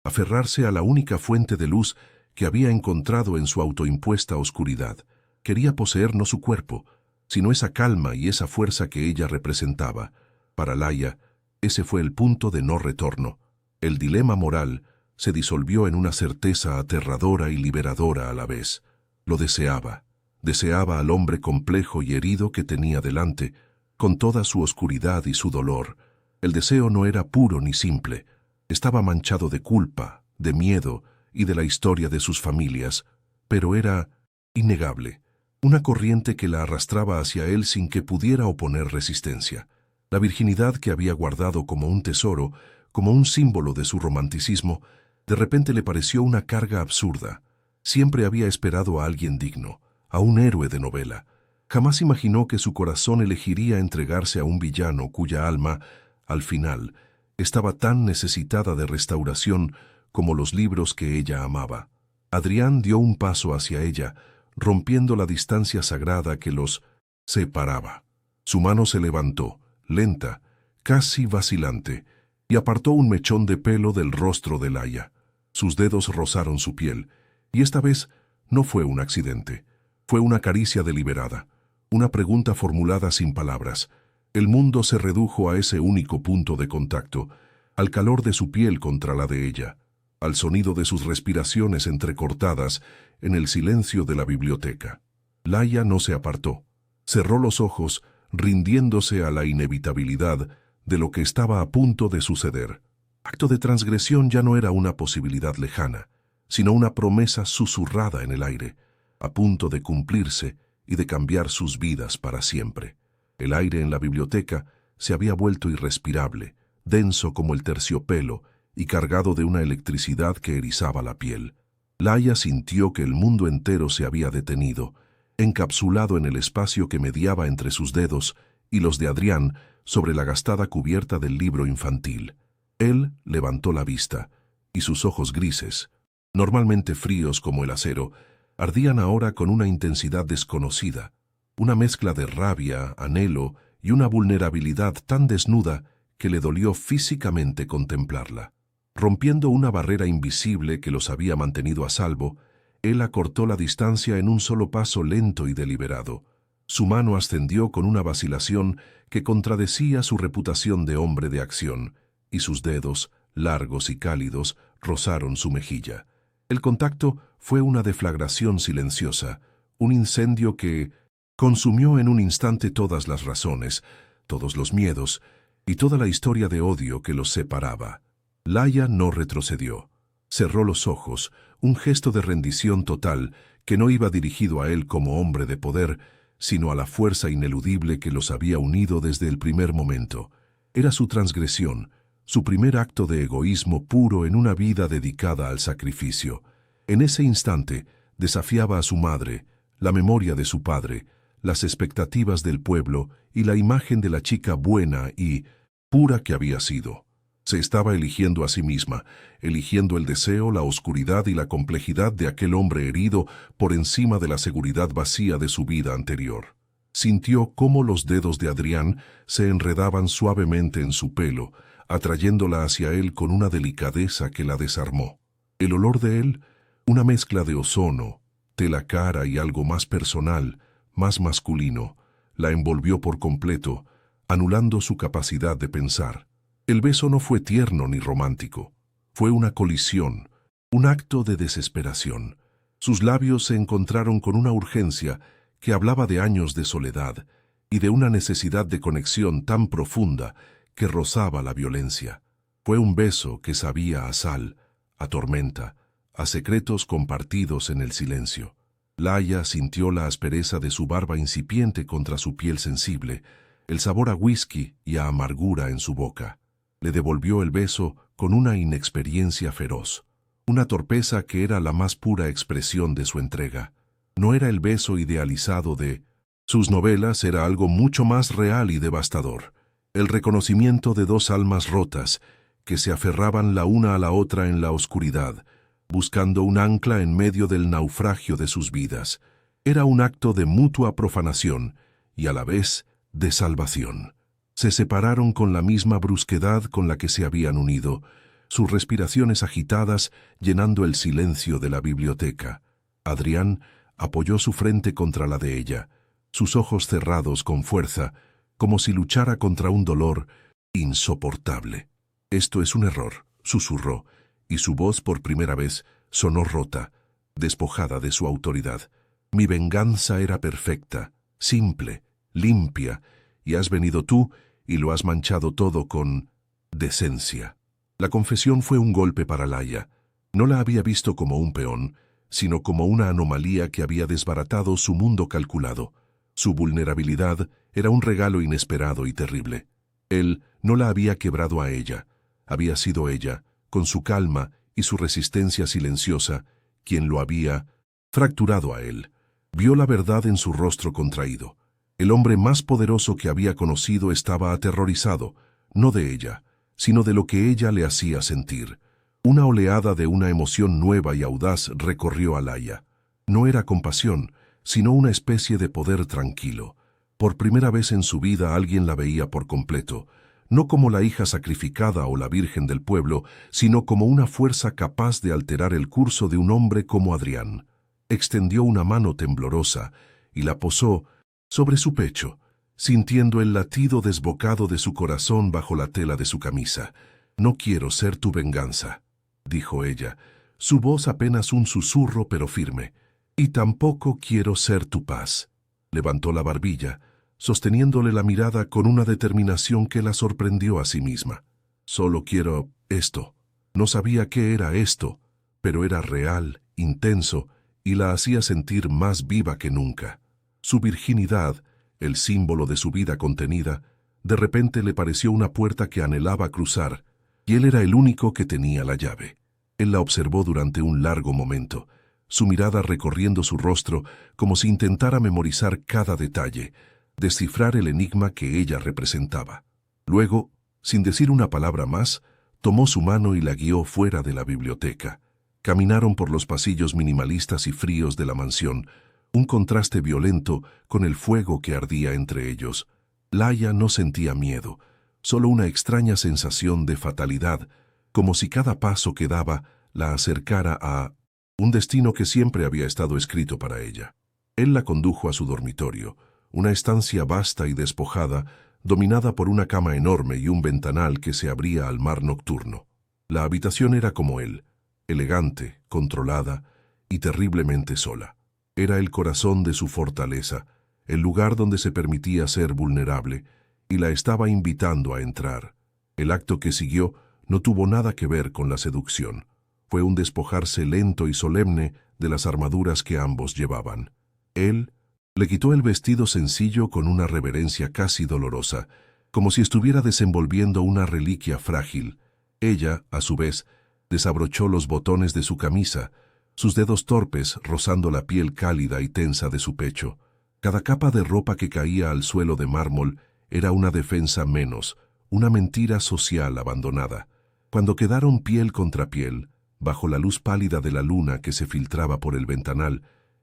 aferrarse a la única fuente de luz que había encontrado en su autoimpuesta oscuridad. Quería poseer no su cuerpo, sino esa calma y esa fuerza que ella representaba. Para Laia, ese fue el punto de no retorno. El dilema moral se disolvió en una certeza aterradora y liberadora a la vez. Lo deseaba. Deseaba al hombre complejo y herido que tenía delante, con toda su oscuridad y su dolor. El deseo no era puro ni simple. Estaba manchado de culpa, de miedo y de la historia de sus familias, pero era innegable, una corriente que la arrastraba hacia él sin que pudiera oponer resistencia. La virginidad que había guardado como un tesoro como un símbolo de su romanticismo, de repente le pareció una carga absurda. Siempre había esperado a alguien digno, a un héroe de novela. Jamás imaginó que su corazón elegiría entregarse a un villano cuya alma, al final, estaba tan necesitada de restauración como los libros que ella amaba. Adrián dio un paso hacia ella, rompiendo la distancia sagrada que los separaba. Su mano se levantó, lenta, casi vacilante, y apartó un mechón de pelo del rostro de Laia. Sus dedos rozaron su piel, y esta vez no fue un accidente. Fue una caricia deliberada, una pregunta formulada sin palabras. El mundo se redujo a ese único punto de contacto, al calor de su piel contra la de ella, al sonido de sus respiraciones entrecortadas en el silencio de la biblioteca. Laia no se apartó. Cerró los ojos, rindiéndose a la inevitabilidad de lo que estaba a punto de suceder. Acto de transgresión ya no era una posibilidad lejana, sino una promesa susurrada en el aire, a punto de cumplirse y de cambiar sus vidas para siempre. El aire en la biblioteca se había vuelto irrespirable, denso como el terciopelo y cargado de una electricidad que erizaba la piel. Laia sintió que el mundo entero se había detenido, encapsulado en el espacio que mediaba entre sus dedos y los de Adrián sobre la gastada cubierta del libro infantil. Él levantó la vista, y sus ojos grises, normalmente fríos como el acero, ardían ahora con una intensidad desconocida, una mezcla de rabia, anhelo y una vulnerabilidad tan desnuda que le dolió físicamente contemplarla. Rompiendo una barrera invisible que los había mantenido a salvo, él acortó la distancia en un solo paso lento y deliberado. Su mano ascendió con una vacilación que contradecía su reputación de hombre de acción, y sus dedos, largos y cálidos, rozaron su mejilla. El contacto fue una deflagración silenciosa, un incendio que consumió en un instante todas las razones, todos los miedos y toda la historia de odio que los separaba. Laia no retrocedió. Cerró los ojos, un gesto de rendición total que no iba dirigido a él como hombre de poder, sino a la fuerza ineludible que los había unido desde el primer momento. Era su transgresión, su primer acto de egoísmo puro en una vida dedicada al sacrificio. En ese instante desafiaba a su madre, la memoria de su padre, las expectativas del pueblo y la imagen de la chica buena y pura que había sido. Se estaba eligiendo a sí misma, eligiendo el deseo, la oscuridad y la complejidad de aquel hombre herido por encima de la seguridad vacía de su vida anterior. Sintió cómo los dedos de Adrián se enredaban suavemente en su pelo, atrayéndola hacia él con una delicadeza que la desarmó. El olor de él, una mezcla de ozono, tela cara y algo más personal, más masculino, la envolvió por completo, anulando su capacidad de pensar. El beso no fue tierno ni romántico. Fue una colisión, un acto de desesperación. Sus labios se encontraron con una urgencia que hablaba de años de soledad y de una necesidad de conexión tan profunda que rozaba la violencia. Fue un beso que sabía a sal, a tormenta, a secretos compartidos en el silencio. Laia sintió la aspereza de su barba incipiente contra su piel sensible, el sabor a whisky y a amargura en su boca. Le devolvió el beso con una inexperiencia feroz, una torpeza que era la más pura expresión de su entrega. No era el beso idealizado de sus novelas, era algo mucho más real y devastador. El reconocimiento de dos almas rotas que se aferraban la una a la otra en la oscuridad, buscando un ancla en medio del naufragio de sus vidas. Era un acto de mutua profanación y a la vez de salvación. Se separaron con la misma brusquedad con la que se habían unido, sus respiraciones agitadas llenando el silencio de la biblioteca. Adrián apoyó su frente contra la de ella, sus ojos cerrados con fuerza, como si luchara contra un dolor insoportable. «Esto es un error», susurró, y su voz por primera vez sonó rota, despojada de su autoridad. «Mi venganza era perfecta, simple, limpia, y has venido tú y lo has manchado todo con decencia». La confesión fue un golpe para Laia. No la había visto como un peón, sino como una anomalía que había desbaratado su mundo calculado. Su vulnerabilidad era un regalo inesperado y terrible. Él no la había quebrado a ella, Había sido ella, con su calma y su resistencia silenciosa, quien lo había fracturado a él. Vio la verdad en su rostro contraído. El hombre más poderoso que había conocido estaba aterrorizado, no de ella, sino de lo que ella le hacía sentir. Una oleada de una emoción nueva y audaz recorrió a Laia. No era compasión, sino una especie de poder tranquilo. Por primera vez en su vida alguien la veía por completo, no como la hija sacrificada o la virgen del pueblo, sino como una fuerza capaz de alterar el curso de un hombre como Adrián. Extendió una mano temblorosa y la posó sobre su pecho, sintiendo el latido desbocado de su corazón bajo la tela de su camisa. «No quiero ser tu venganza», dijo ella, su voz apenas un susurro pero firme. «Y tampoco quiero ser tu paz». Levantó la barbilla, sosteniéndole la mirada con una determinación que la sorprendió a sí misma. «Solo quiero esto». No sabía qué era esto, pero era real, intenso, y la hacía sentir más viva que nunca. Su virginidad, el símbolo de su vida contenida, de repente le pareció una puerta que anhelaba cruzar, y él era el único que tenía la llave. Él la observó durante un largo momento, su mirada recorriendo su rostro como si intentara memorizar cada detalle, descifrar el enigma que ella representaba. Luego, sin decir una palabra más, tomó su mano y la guió fuera de la biblioteca. Caminaron por los pasillos minimalistas y fríos de la mansión, un contraste violento con el fuego que ardía entre ellos. Laia no sentía miedo, solo una extraña sensación de fatalidad, como si cada paso que daba la acercara a un destino que siempre había estado escrito para ella. Él la condujo a su dormitorio, una estancia vasta y despojada, dominada por una cama enorme y un ventanal que se abría al mar nocturno. La habitación era como él, elegante, controlada y terriblemente sola. Era el corazón de su fortaleza, el lugar donde se permitía ser vulnerable, y la estaba invitando a entrar. El acto que siguió no tuvo nada que ver con la seducción. Fue un despojarse lento y solemne de las armaduras que ambos llevaban. Él le quitó el vestido sencillo con una reverencia casi dolorosa, como si estuviera desenvolviendo una reliquia frágil. Ella, a su vez, desabrochó los botones de su camisa, sus dedos torpes rozando la piel cálida y tensa de su pecho. Cada capa de ropa que caía al suelo de mármol era una defensa menos, una mentira social abandonada. Cuando quedaron piel contra piel, bajo la luz pálida de la luna que se filtraba por el ventanal,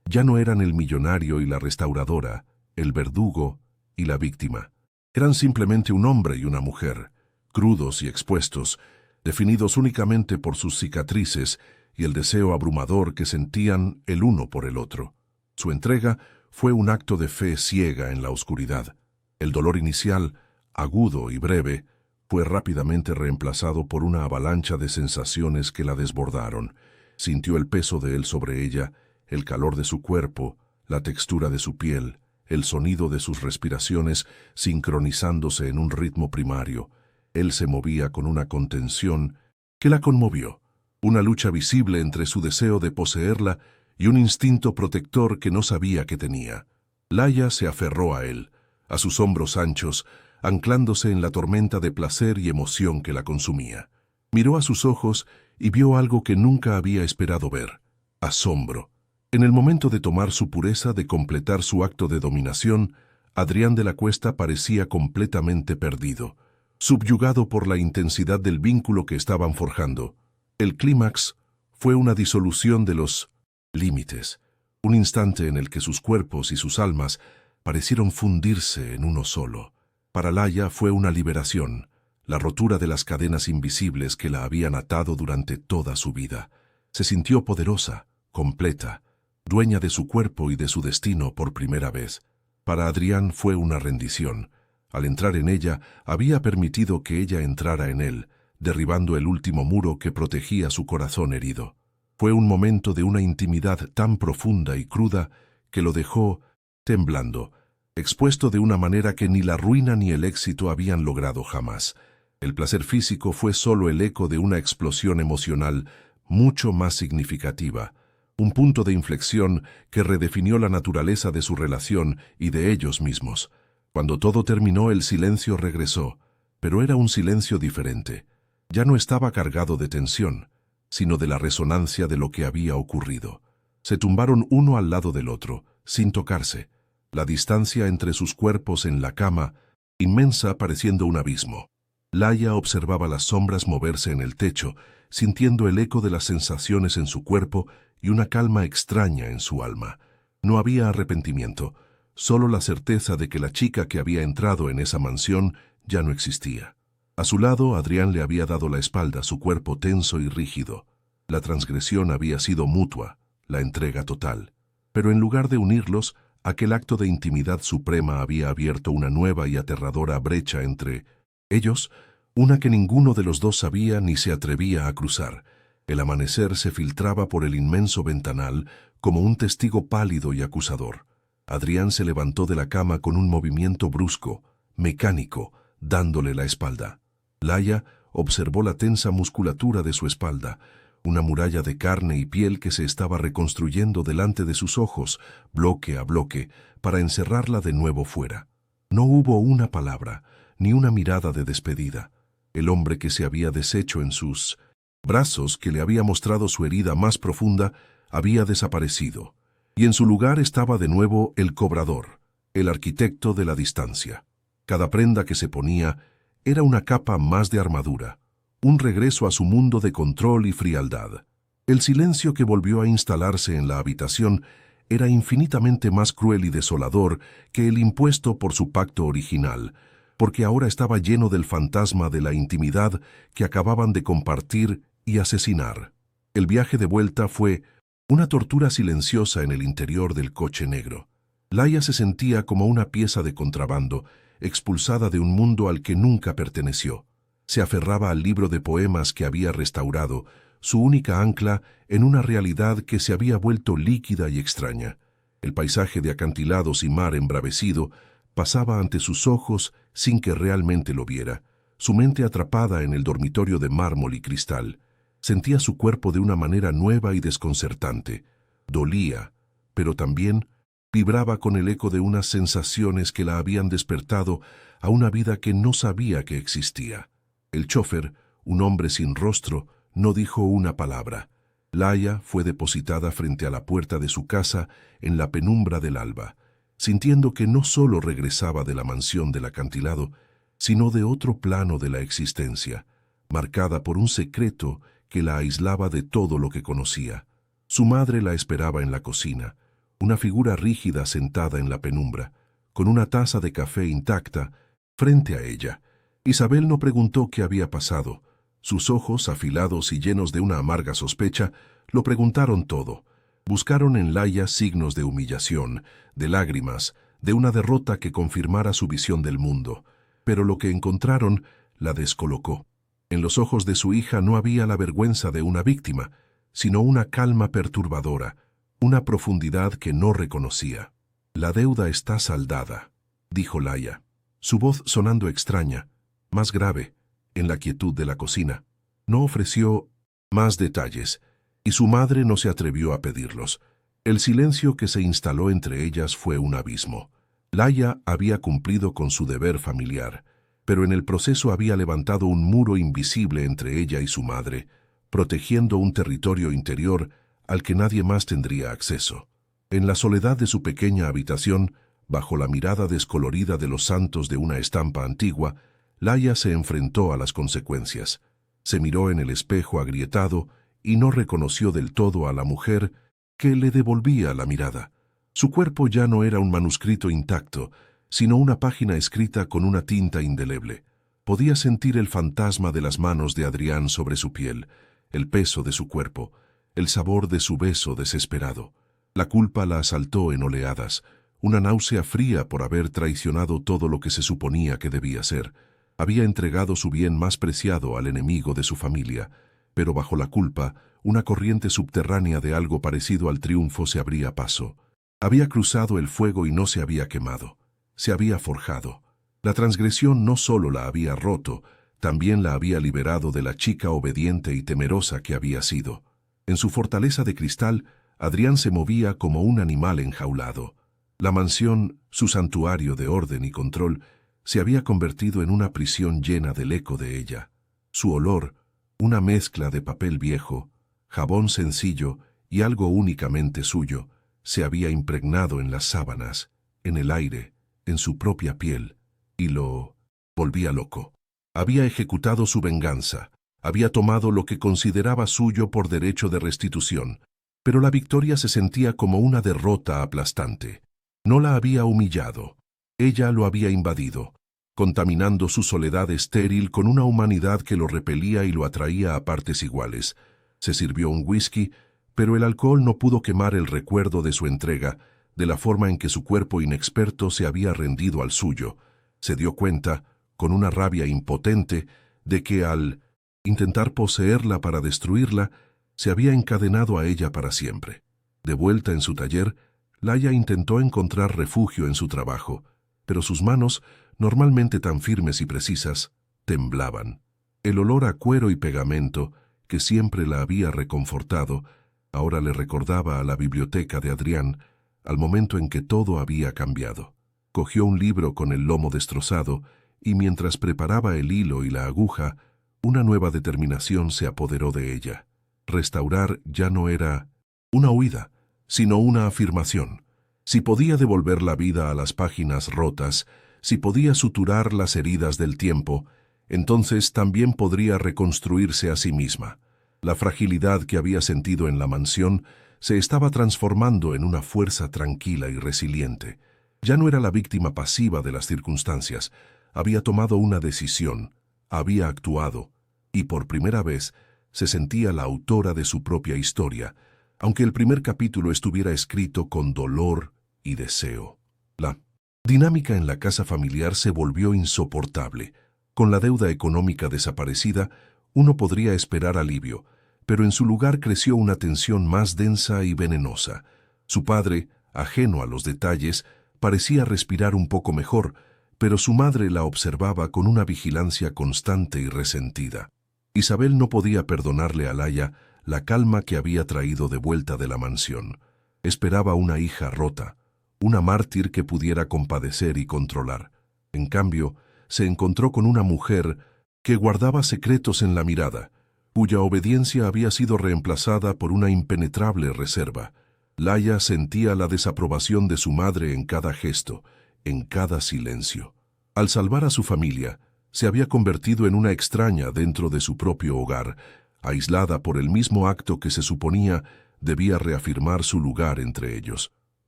ya no eran el millonario y la restauradora, el verdugo y la víctima. Eran simplemente un hombre y una mujer, crudos y expuestos, definidos únicamente por sus cicatrices y el deseo abrumador que sentían el uno por el otro. Su entrega fue un acto de fe ciega en la oscuridad. El dolor inicial, agudo y breve, fue rápidamente reemplazado por una avalancha de sensaciones que la desbordaron. Sintió el peso de él sobre ella, el calor de su cuerpo, la textura de su piel, el sonido de sus respiraciones sincronizándose en un ritmo primario. Él se movía con una contención que la conmovió, una lucha visible entre su deseo de poseerla y un instinto protector que no sabía que tenía. Laia se aferró a él, a sus hombros anchos, anclándose en la tormenta de placer y emoción que la consumía. Miró a sus ojos y vio algo que nunca había esperado ver: asombro. En el momento de tomar su pureza, de completar su acto de dominación, Adrián de la Cuesta parecía completamente perdido, subyugado por la intensidad del vínculo que estaban forjando. El clímax fue una disolución de los límites, un instante en el que sus cuerpos y sus almas parecieron fundirse en uno solo. Para Laia fue una liberación, la rotura de las cadenas invisibles que la habían atado durante toda su vida. Se sintió poderosa, completa, dueña de su cuerpo y de su destino por primera vez. Para Adrián fue una rendición. Al entrar en ella, había permitido que ella entrara en él, derribando el último muro que protegía su corazón herido. Fue un momento de una intimidad tan profunda y cruda que lo dejó temblando, expuesto de una manera que ni la ruina ni el éxito habían logrado jamás. El placer físico fue solo el eco de una explosión emocional mucho más significativa, un punto de inflexión que redefinió la naturaleza de su relación y de ellos mismos. Cuando todo terminó, el silencio regresó, pero era un silencio diferente. Ya no estaba cargado de tensión, sino de la resonancia de lo que había ocurrido. Se tumbaron uno al lado del otro, sin tocarse. La distancia entre sus cuerpos en la cama, inmensa, pareciendo un abismo. Laia observaba las sombras moverse en el techo, sintiendo el eco de las sensaciones en su cuerpo y una calma extraña en su alma. No había arrepentimiento, solo la certeza de que la chica que había entrado en esa mansión ya no existía. A su lado, Adrián le había dado la espalda, su cuerpo tenso y rígido. La transgresión había sido mutua, la entrega total. Pero en lugar de unirlos, aquel acto de intimidad suprema había abierto una nueva y aterradora brecha entre ellos, una que ninguno de los dos sabía ni se atrevía a cruzar. El amanecer se filtraba por el inmenso ventanal como un testigo pálido y acusador. Adrián se levantó de la cama con un movimiento brusco, mecánico, dándole la espalda. Laia observó la tensa musculatura de su espalda, una muralla de carne y piel que se estaba reconstruyendo delante de sus ojos, bloque a bloque, para encerrarla de nuevo fuera. No hubo una palabra, ni una mirada de despedida. El hombre que se había deshecho en sus brazos, que le había mostrado su herida más profunda, había desaparecido, y en su lugar estaba de nuevo el cobrador, el arquitecto de la distancia. Cada prenda que se ponía era una capa más de armadura, un regreso a su mundo de control y frialdad. El silencio que volvió a instalarse en la habitación era infinitamente más cruel y desolador que el impuesto por su pacto original, porque ahora estaba lleno del fantasma de la intimidad que acababan de compartir y asesinar. El viaje de vuelta fue una tortura silenciosa en el interior del coche negro. Laia se sentía como una pieza de contrabando, expulsada de un mundo al que nunca perteneció. Se aferraba al libro de poemas que había restaurado, su única ancla en una realidad que se había vuelto líquida y extraña. El paisaje de acantilados y mar embravecido pasaba ante sus ojos sin que realmente lo viera, su mente atrapada en el dormitorio de mármol y cristal. Sentía su cuerpo de una manera nueva y desconcertante. Dolía, pero también vibraba con el eco de unas sensaciones que la habían despertado a una vida que no sabía que existía. El chófer, un hombre sin rostro, no dijo una palabra. Laia fue depositada frente a la puerta de su casa en la penumbra del alba, sintiendo que no solo regresaba de la mansión del acantilado, sino de otro plano de la existencia, marcada por un secreto que la aislaba de todo lo que conocía. Su madre la esperaba en la cocina, una figura rígida sentada en la penumbra, con una taza de café intacta frente a ella. Isabel no preguntó qué había pasado. Sus ojos, afilados y llenos de una amarga sospecha, lo preguntaron todo. Buscaron en Laia signos de humillación, de lágrimas, de una derrota que confirmara su visión del mundo. Pero lo que encontraron la descolocó. En los ojos de su hija no había la vergüenza de una víctima, sino una calma perturbadora, una profundidad que no reconocía. «La deuda está saldada», dijo Laia, su voz sonando extraña, más grave, en la quietud de la cocina. No ofreció más detalles, y su madre no se atrevió a pedirlos. El silencio que se instaló entre ellas fue un abismo. Laia había cumplido con su deber familiar, pero en el proceso había levantado un muro invisible entre ella y su madre, protegiendo un territorio interior al que nadie más tendría acceso. En la soledad de su pequeña habitación, bajo la mirada descolorida de los santos de una estampa antigua, Laia se enfrentó a las consecuencias. Se miró en el espejo agrietado y no reconoció del todo a la mujer que le devolvía la mirada. Su cuerpo ya no era un manuscrito intacto, sino una página escrita con una tinta indeleble. Podía sentir el fantasma de las manos de Adrián sobre su piel, el peso de su cuerpo, el sabor de su beso desesperado. La culpa la asaltó en oleadas, una náusea fría por haber traicionado todo lo que se suponía que debía ser. Había entregado su bien más preciado al enemigo de su familia, pero bajo la culpa, una corriente subterránea de algo parecido al triunfo se abría paso. Había cruzado el fuego y no se había quemado. Se había forjado. La transgresión no solo la había roto, también la había liberado de la chica obediente y temerosa que había sido. En su fortaleza de cristal, Adrián se movía como un animal enjaulado. La mansión, su santuario de orden y control, se había convertido en una prisión llena del eco de ella. Su olor, Una mezcla de papel viejo, jabón sencillo y algo únicamente suyo se había impregnado en las sábanas, en el aire, en su propia piel, y lo volvía loco. Había ejecutado su venganza, había tomado lo que consideraba suyo por derecho de restitución, pero la victoria se sentía como una derrota aplastante. No la había humillado, ella lo había invadido, contaminando su soledad estéril con una humanidad que lo repelía y lo atraía a partes iguales. Se sirvió un whisky, pero el alcohol no pudo quemar el recuerdo de su entrega, de la forma en que su cuerpo inexperto se había rendido al suyo. Se dio cuenta, con una rabia impotente, de que al intentar poseerla para destruirla, se había encadenado a ella para siempre. De vuelta en su taller, Laia intentó encontrar refugio en su trabajo, pero sus manos, normalmente tan firmes y precisas, temblaban. El olor a cuero y pegamento, que siempre la había reconfortado, ahora le recordaba a la biblioteca de Adrián, al momento en que todo había cambiado. Cogió un libro con el lomo destrozado, y mientras preparaba el hilo y la aguja, una nueva determinación se apoderó de ella. Restaurar ya no era una huida, sino una afirmación. Si podía devolver la vida a las páginas rotas, si podía suturar las heridas del tiempo, entonces también podría reconstruirse a sí misma. La fragilidad que había sentido en la mansión se estaba transformando en una fuerza tranquila y resiliente. Ya no era la víctima pasiva de las circunstancias, había tomado una decisión, había actuado, y por primera vez se sentía la autora de su propia historia, aunque el primer capítulo estuviera escrito con dolor y deseo. La dinámica en la casa familiar se volvió insoportable. Con la deuda económica desaparecida, uno podría esperar alivio, pero en su lugar creció una tensión más densa y venenosa. Su padre, ajeno a los detalles, parecía respirar un poco mejor, pero su madre la observaba con una vigilancia constante y resentida. Isabel no podía perdonarle a Laia la calma que había traído de vuelta de la mansión. Esperaba una hija rota, una mártir que pudiera compadecer y controlar. En cambio, se encontró con una mujer que guardaba secretos en la mirada, cuya obediencia había sido reemplazada por una impenetrable reserva. Laia sentía la desaprobación de su madre en cada gesto, en cada silencio. Al salvar a su familia, se había convertido en una extraña dentro de su propio hogar, aislada por el mismo acto que se suponía debía reafirmar su lugar entre ellos.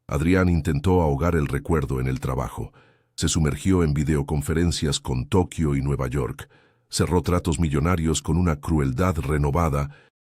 Adrián intentó ahogar el recuerdo en el trabajo. Se sumergió en videoconferencias con Tokio y Nueva York, cerró tratos millonarios con una crueldad renovada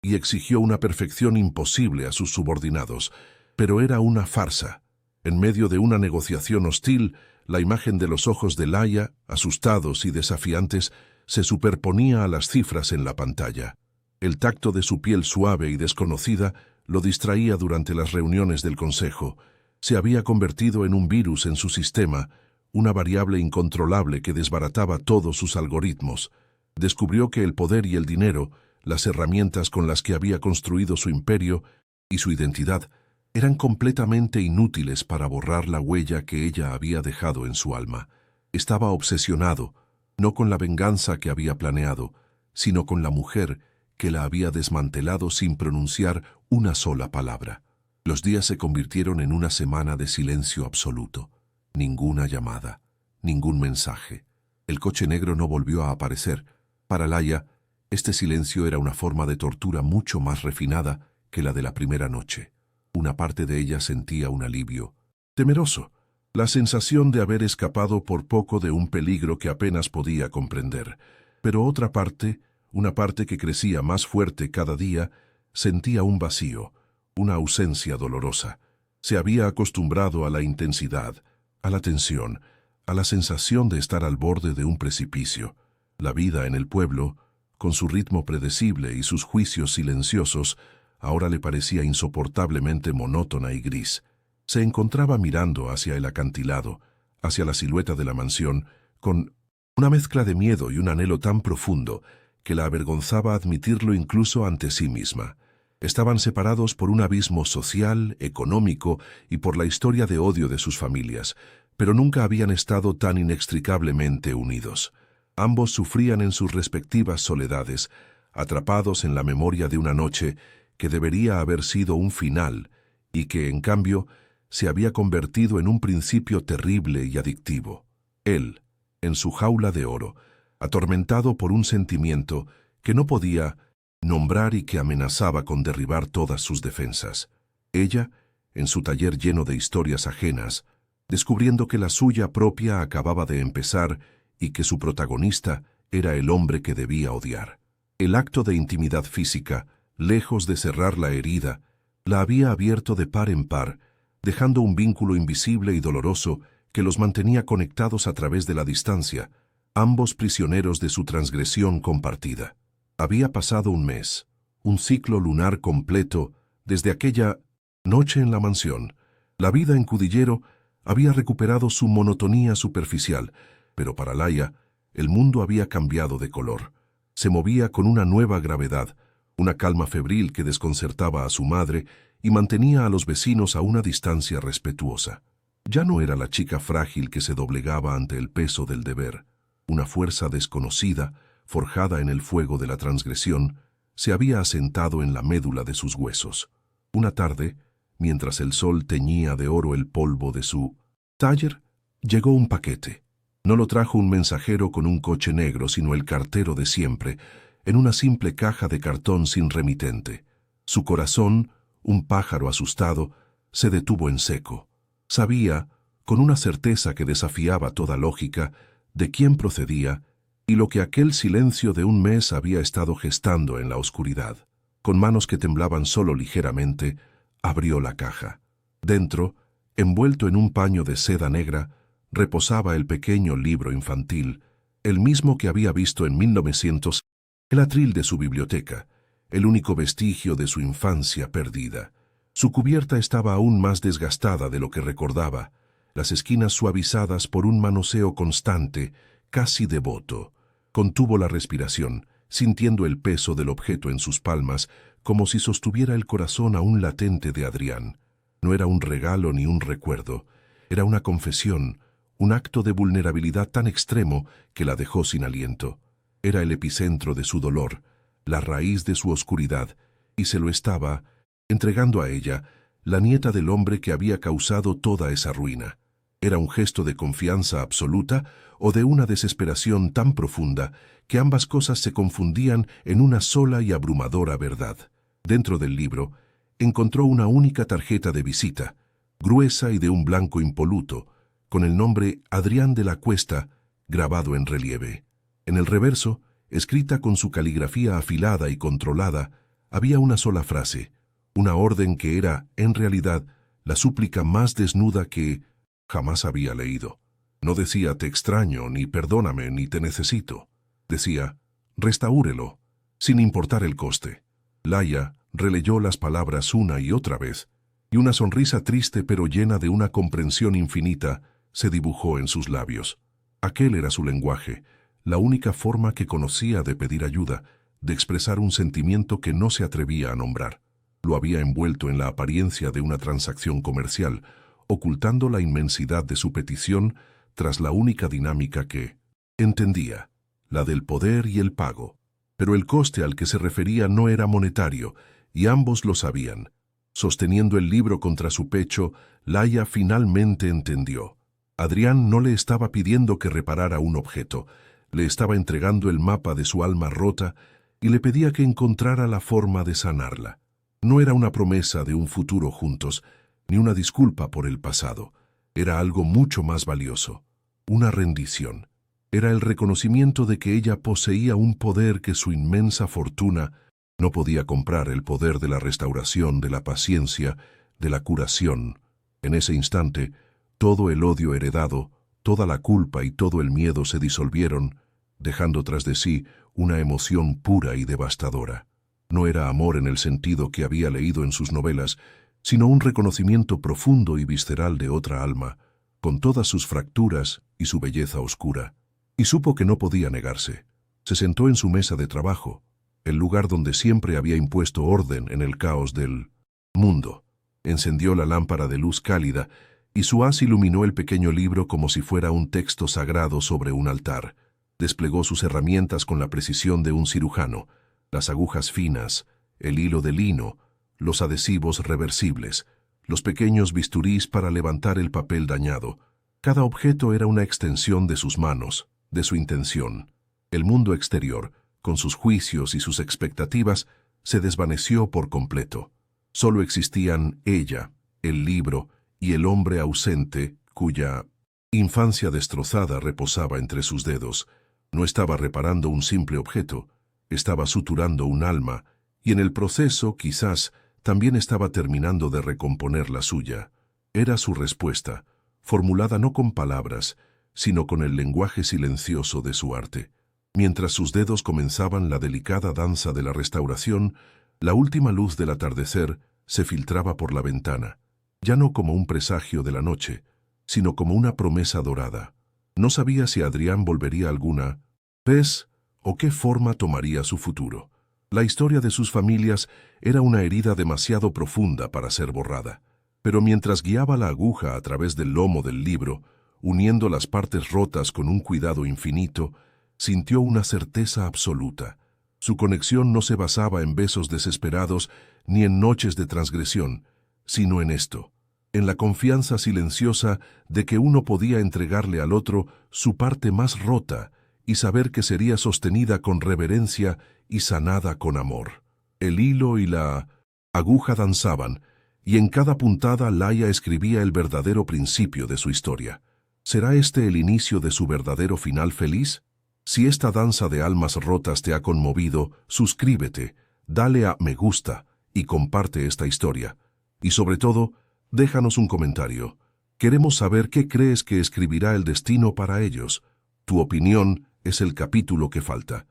y exigió una perfección imposible a sus subordinados. Pero era una farsa. En medio de una negociación hostil, la imagen de los ojos de Laia, asustados y desafiantes, se superponía a las cifras en la pantalla. El tacto de su piel suave y desconocida lo distraía durante las reuniones del consejo. Se había convertido en un virus en su sistema, una variable incontrolable que desbarataba todos sus algoritmos. Descubrió que el poder y el dinero, las herramientas con las que había construido su imperio y su identidad, eran completamente inútiles para borrar la huella que ella había dejado en su alma. Estaba obsesionado, no con la venganza que había planeado, sino con la mujer que la había desmantelado sin pronunciar una sola palabra. Los días se convirtieron en una semana de silencio absoluto. Ninguna llamada, ningún mensaje. El coche negro no volvió a aparecer. Para Laia, este silencio era una forma de tortura mucho más refinada que la de la primera noche. Una parte de ella sentía un alivio temeroso, la sensación de haber escapado por poco de un peligro que apenas podía comprender. Pero otra parte, una parte que crecía más fuerte cada día, sentía un vacío, una ausencia dolorosa. Se había acostumbrado a la intensidad, a la tensión, a la sensación de estar al borde de un precipicio. La vida en el pueblo, con su ritmo predecible y sus juicios silenciosos, ahora le parecía insoportablemente monótona y gris. Se encontraba mirando hacia el acantilado, hacia la silueta de la mansión, con una mezcla de miedo y un anhelo tan profundo que la avergonzaba admitirlo incluso ante sí misma. Estaban separados por un abismo social, económico y por la historia de odio de sus familias, pero nunca habían estado tan inextricablemente unidos. Ambos sufrían en sus respectivas soledades, atrapados en la memoria de una noche que debería haber sido un final y que, en cambio, se había convertido en un principio terrible y adictivo. Él, en su jaula de oro, atormentado por un sentimiento que no podía nombrar y que amenazaba con derribar todas sus defensas. Ella, en su taller lleno de historias ajenas, descubriendo que la suya propia acababa de empezar y que su protagonista era el hombre que debía odiar. El acto de intimidad física, lejos de cerrar la herida, la había abierto de par en par, dejando un vínculo invisible y doloroso que los mantenía conectados a través de la distancia, ambos prisioneros de su transgresión compartida. Había pasado un mes, un ciclo lunar completo, desde aquella noche en la mansión. La vida en Cudillero había recuperado su monotonía superficial, pero para Laia el mundo había cambiado de color. Se movía con una nueva gravedad, una calma febril que desconcertaba a su madre y mantenía a los vecinos a una distancia respetuosa. Ya no era la chica frágil que se doblegaba ante el peso del deber. Una fuerza desconocida, forjada en el fuego de la transgresión, se había asentado en la médula de sus huesos. Una tarde, mientras el sol teñía de oro el polvo de su taller, llegó un paquete. No lo trajo un mensajero con un coche negro, sino el cartero de siempre, en una simple caja de cartón sin remitente. Su corazón, un pájaro asustado, se detuvo en seco. Sabía, con una certeza que desafiaba toda lógica, de quién procedía y lo que aquel silencio de un mes había estado gestando en la oscuridad. Con manos que temblaban solo ligeramente, abrió la caja. Dentro, envuelto en un paño de seda negra, reposaba el pequeño libro infantil, el mismo que había visto en 1900, el atril de su biblioteca, el único vestigio de su infancia perdida. Su cubierta estaba aún más desgastada de lo que recordaba, las esquinas suavizadas por un manoseo constante, casi devoto. Contuvo la respiración, sintiendo el peso del objeto en sus palmas, como si sostuviera el corazón aún latente de Adrián. No era un regalo ni un recuerdo, era una confesión, un acto de vulnerabilidad tan extremo que la dejó sin aliento. Era el epicentro de su dolor, la raíz de su oscuridad, y se lo estaba entregando a ella, la nieta del hombre que había causado toda esa ruina. ¿Era un gesto de confianza absoluta o de una desesperación tan profunda que ambas cosas se confundían en una sola y abrumadora verdad? Dentro del libro, encontró una única tarjeta de visita, gruesa y de un blanco impoluto, con el nombre Adrián de la Cuesta grabado en relieve. En el reverso, escrita con su caligrafía afilada y controlada, había una sola frase, una orden que era, en realidad, la súplica más desnuda que jamás había leído. No decía te extraño, ni perdóname, ni te necesito. Decía, restaúrelo, sin importar el coste. Laia releyó las palabras una y otra vez, y una sonrisa triste pero llena de una comprensión infinita se dibujó en sus labios. Aquel era su lenguaje, la única forma que conocía de pedir ayuda, de expresar un sentimiento que no se atrevía a nombrar. Lo había envuelto en la apariencia de una transacción comercial, ocultando la inmensidad de su petición tras la única dinámica que entendía, la del poder y el pago. Pero el coste al que se refería no era monetario, y ambos lo sabían. Sosteniendo el libro contra su pecho, Laia finalmente entendió. Adrián no le estaba pidiendo que reparara un objeto, le estaba entregando el mapa de su alma rota y le pedía que encontrara la forma de sanarla. No era una promesa de un futuro juntos, ni una disculpa por el pasado. Era algo mucho más valioso, una rendición. Era el reconocimiento de que ella poseía un poder que su inmensa fortuna no podía comprar, el poder de la restauración, de la paciencia, de la curación. En ese instante, todo el odio heredado, toda la culpa y todo el miedo se disolvieron, dejando tras de sí una emoción pura y devastadora. No era amor en el sentido que había leído en sus novelas, sino un reconocimiento profundo y visceral de otra alma, con todas sus fracturas y su belleza oscura. Y supo que no podía negarse. Se sentó en su mesa de trabajo, el lugar donde siempre había impuesto orden en el caos del mundo. Encendió la lámpara de luz cálida y su haz iluminó el pequeño libro como si fuera un texto sagrado sobre un altar. Desplegó sus herramientas con la precisión de un cirujano. las agujas finas, el hilo de lino, los adhesivos reversibles, los pequeños bisturís para levantar el papel dañado. Cada objeto era una extensión de sus manos, de su intención. El mundo exterior, con sus juicios y sus expectativas, se desvaneció por completo. Solo existían ella, el libro y el hombre ausente cuya infancia destrozada reposaba entre sus dedos. No estaba reparando un simple objeto, estaba suturando un alma, y en el proceso, quizás, también estaba terminando de recomponer la suya. Era su respuesta, formulada no con palabras, sino con el lenguaje silencioso de su arte. Mientras sus dedos comenzaban la delicada danza de la restauración, la última luz del atardecer se filtraba por la ventana, ya no como un presagio de la noche, sino como una promesa dorada. No sabía si Adrián volvería alguna vez o qué forma tomaría su futuro. La historia de sus familias era una herida demasiado profunda para ser borrada, pero mientras guiaba la aguja a través del lomo del libro, uniendo las partes rotas con un cuidado infinito, sintió una certeza absoluta. Su conexión no se basaba en besos desesperados ni en noches de transgresión, sino en esto, en la confianza silenciosa de que uno podía entregarle al otro su parte más rota y saber que sería sostenida con reverencia y sanada con amor. El hilo y la aguja danzaban, y en cada puntada Laia escribía el verdadero principio de su historia. ¿Será este el inicio de su verdadero final feliz? Si esta danza de almas rotas te ha conmovido, suscríbete, dale a me gusta y comparte esta historia. Y sobre todo, déjanos un comentario. Queremos saber qué crees que escribirá el destino para ellos. Tu opinión es el capítulo que falta.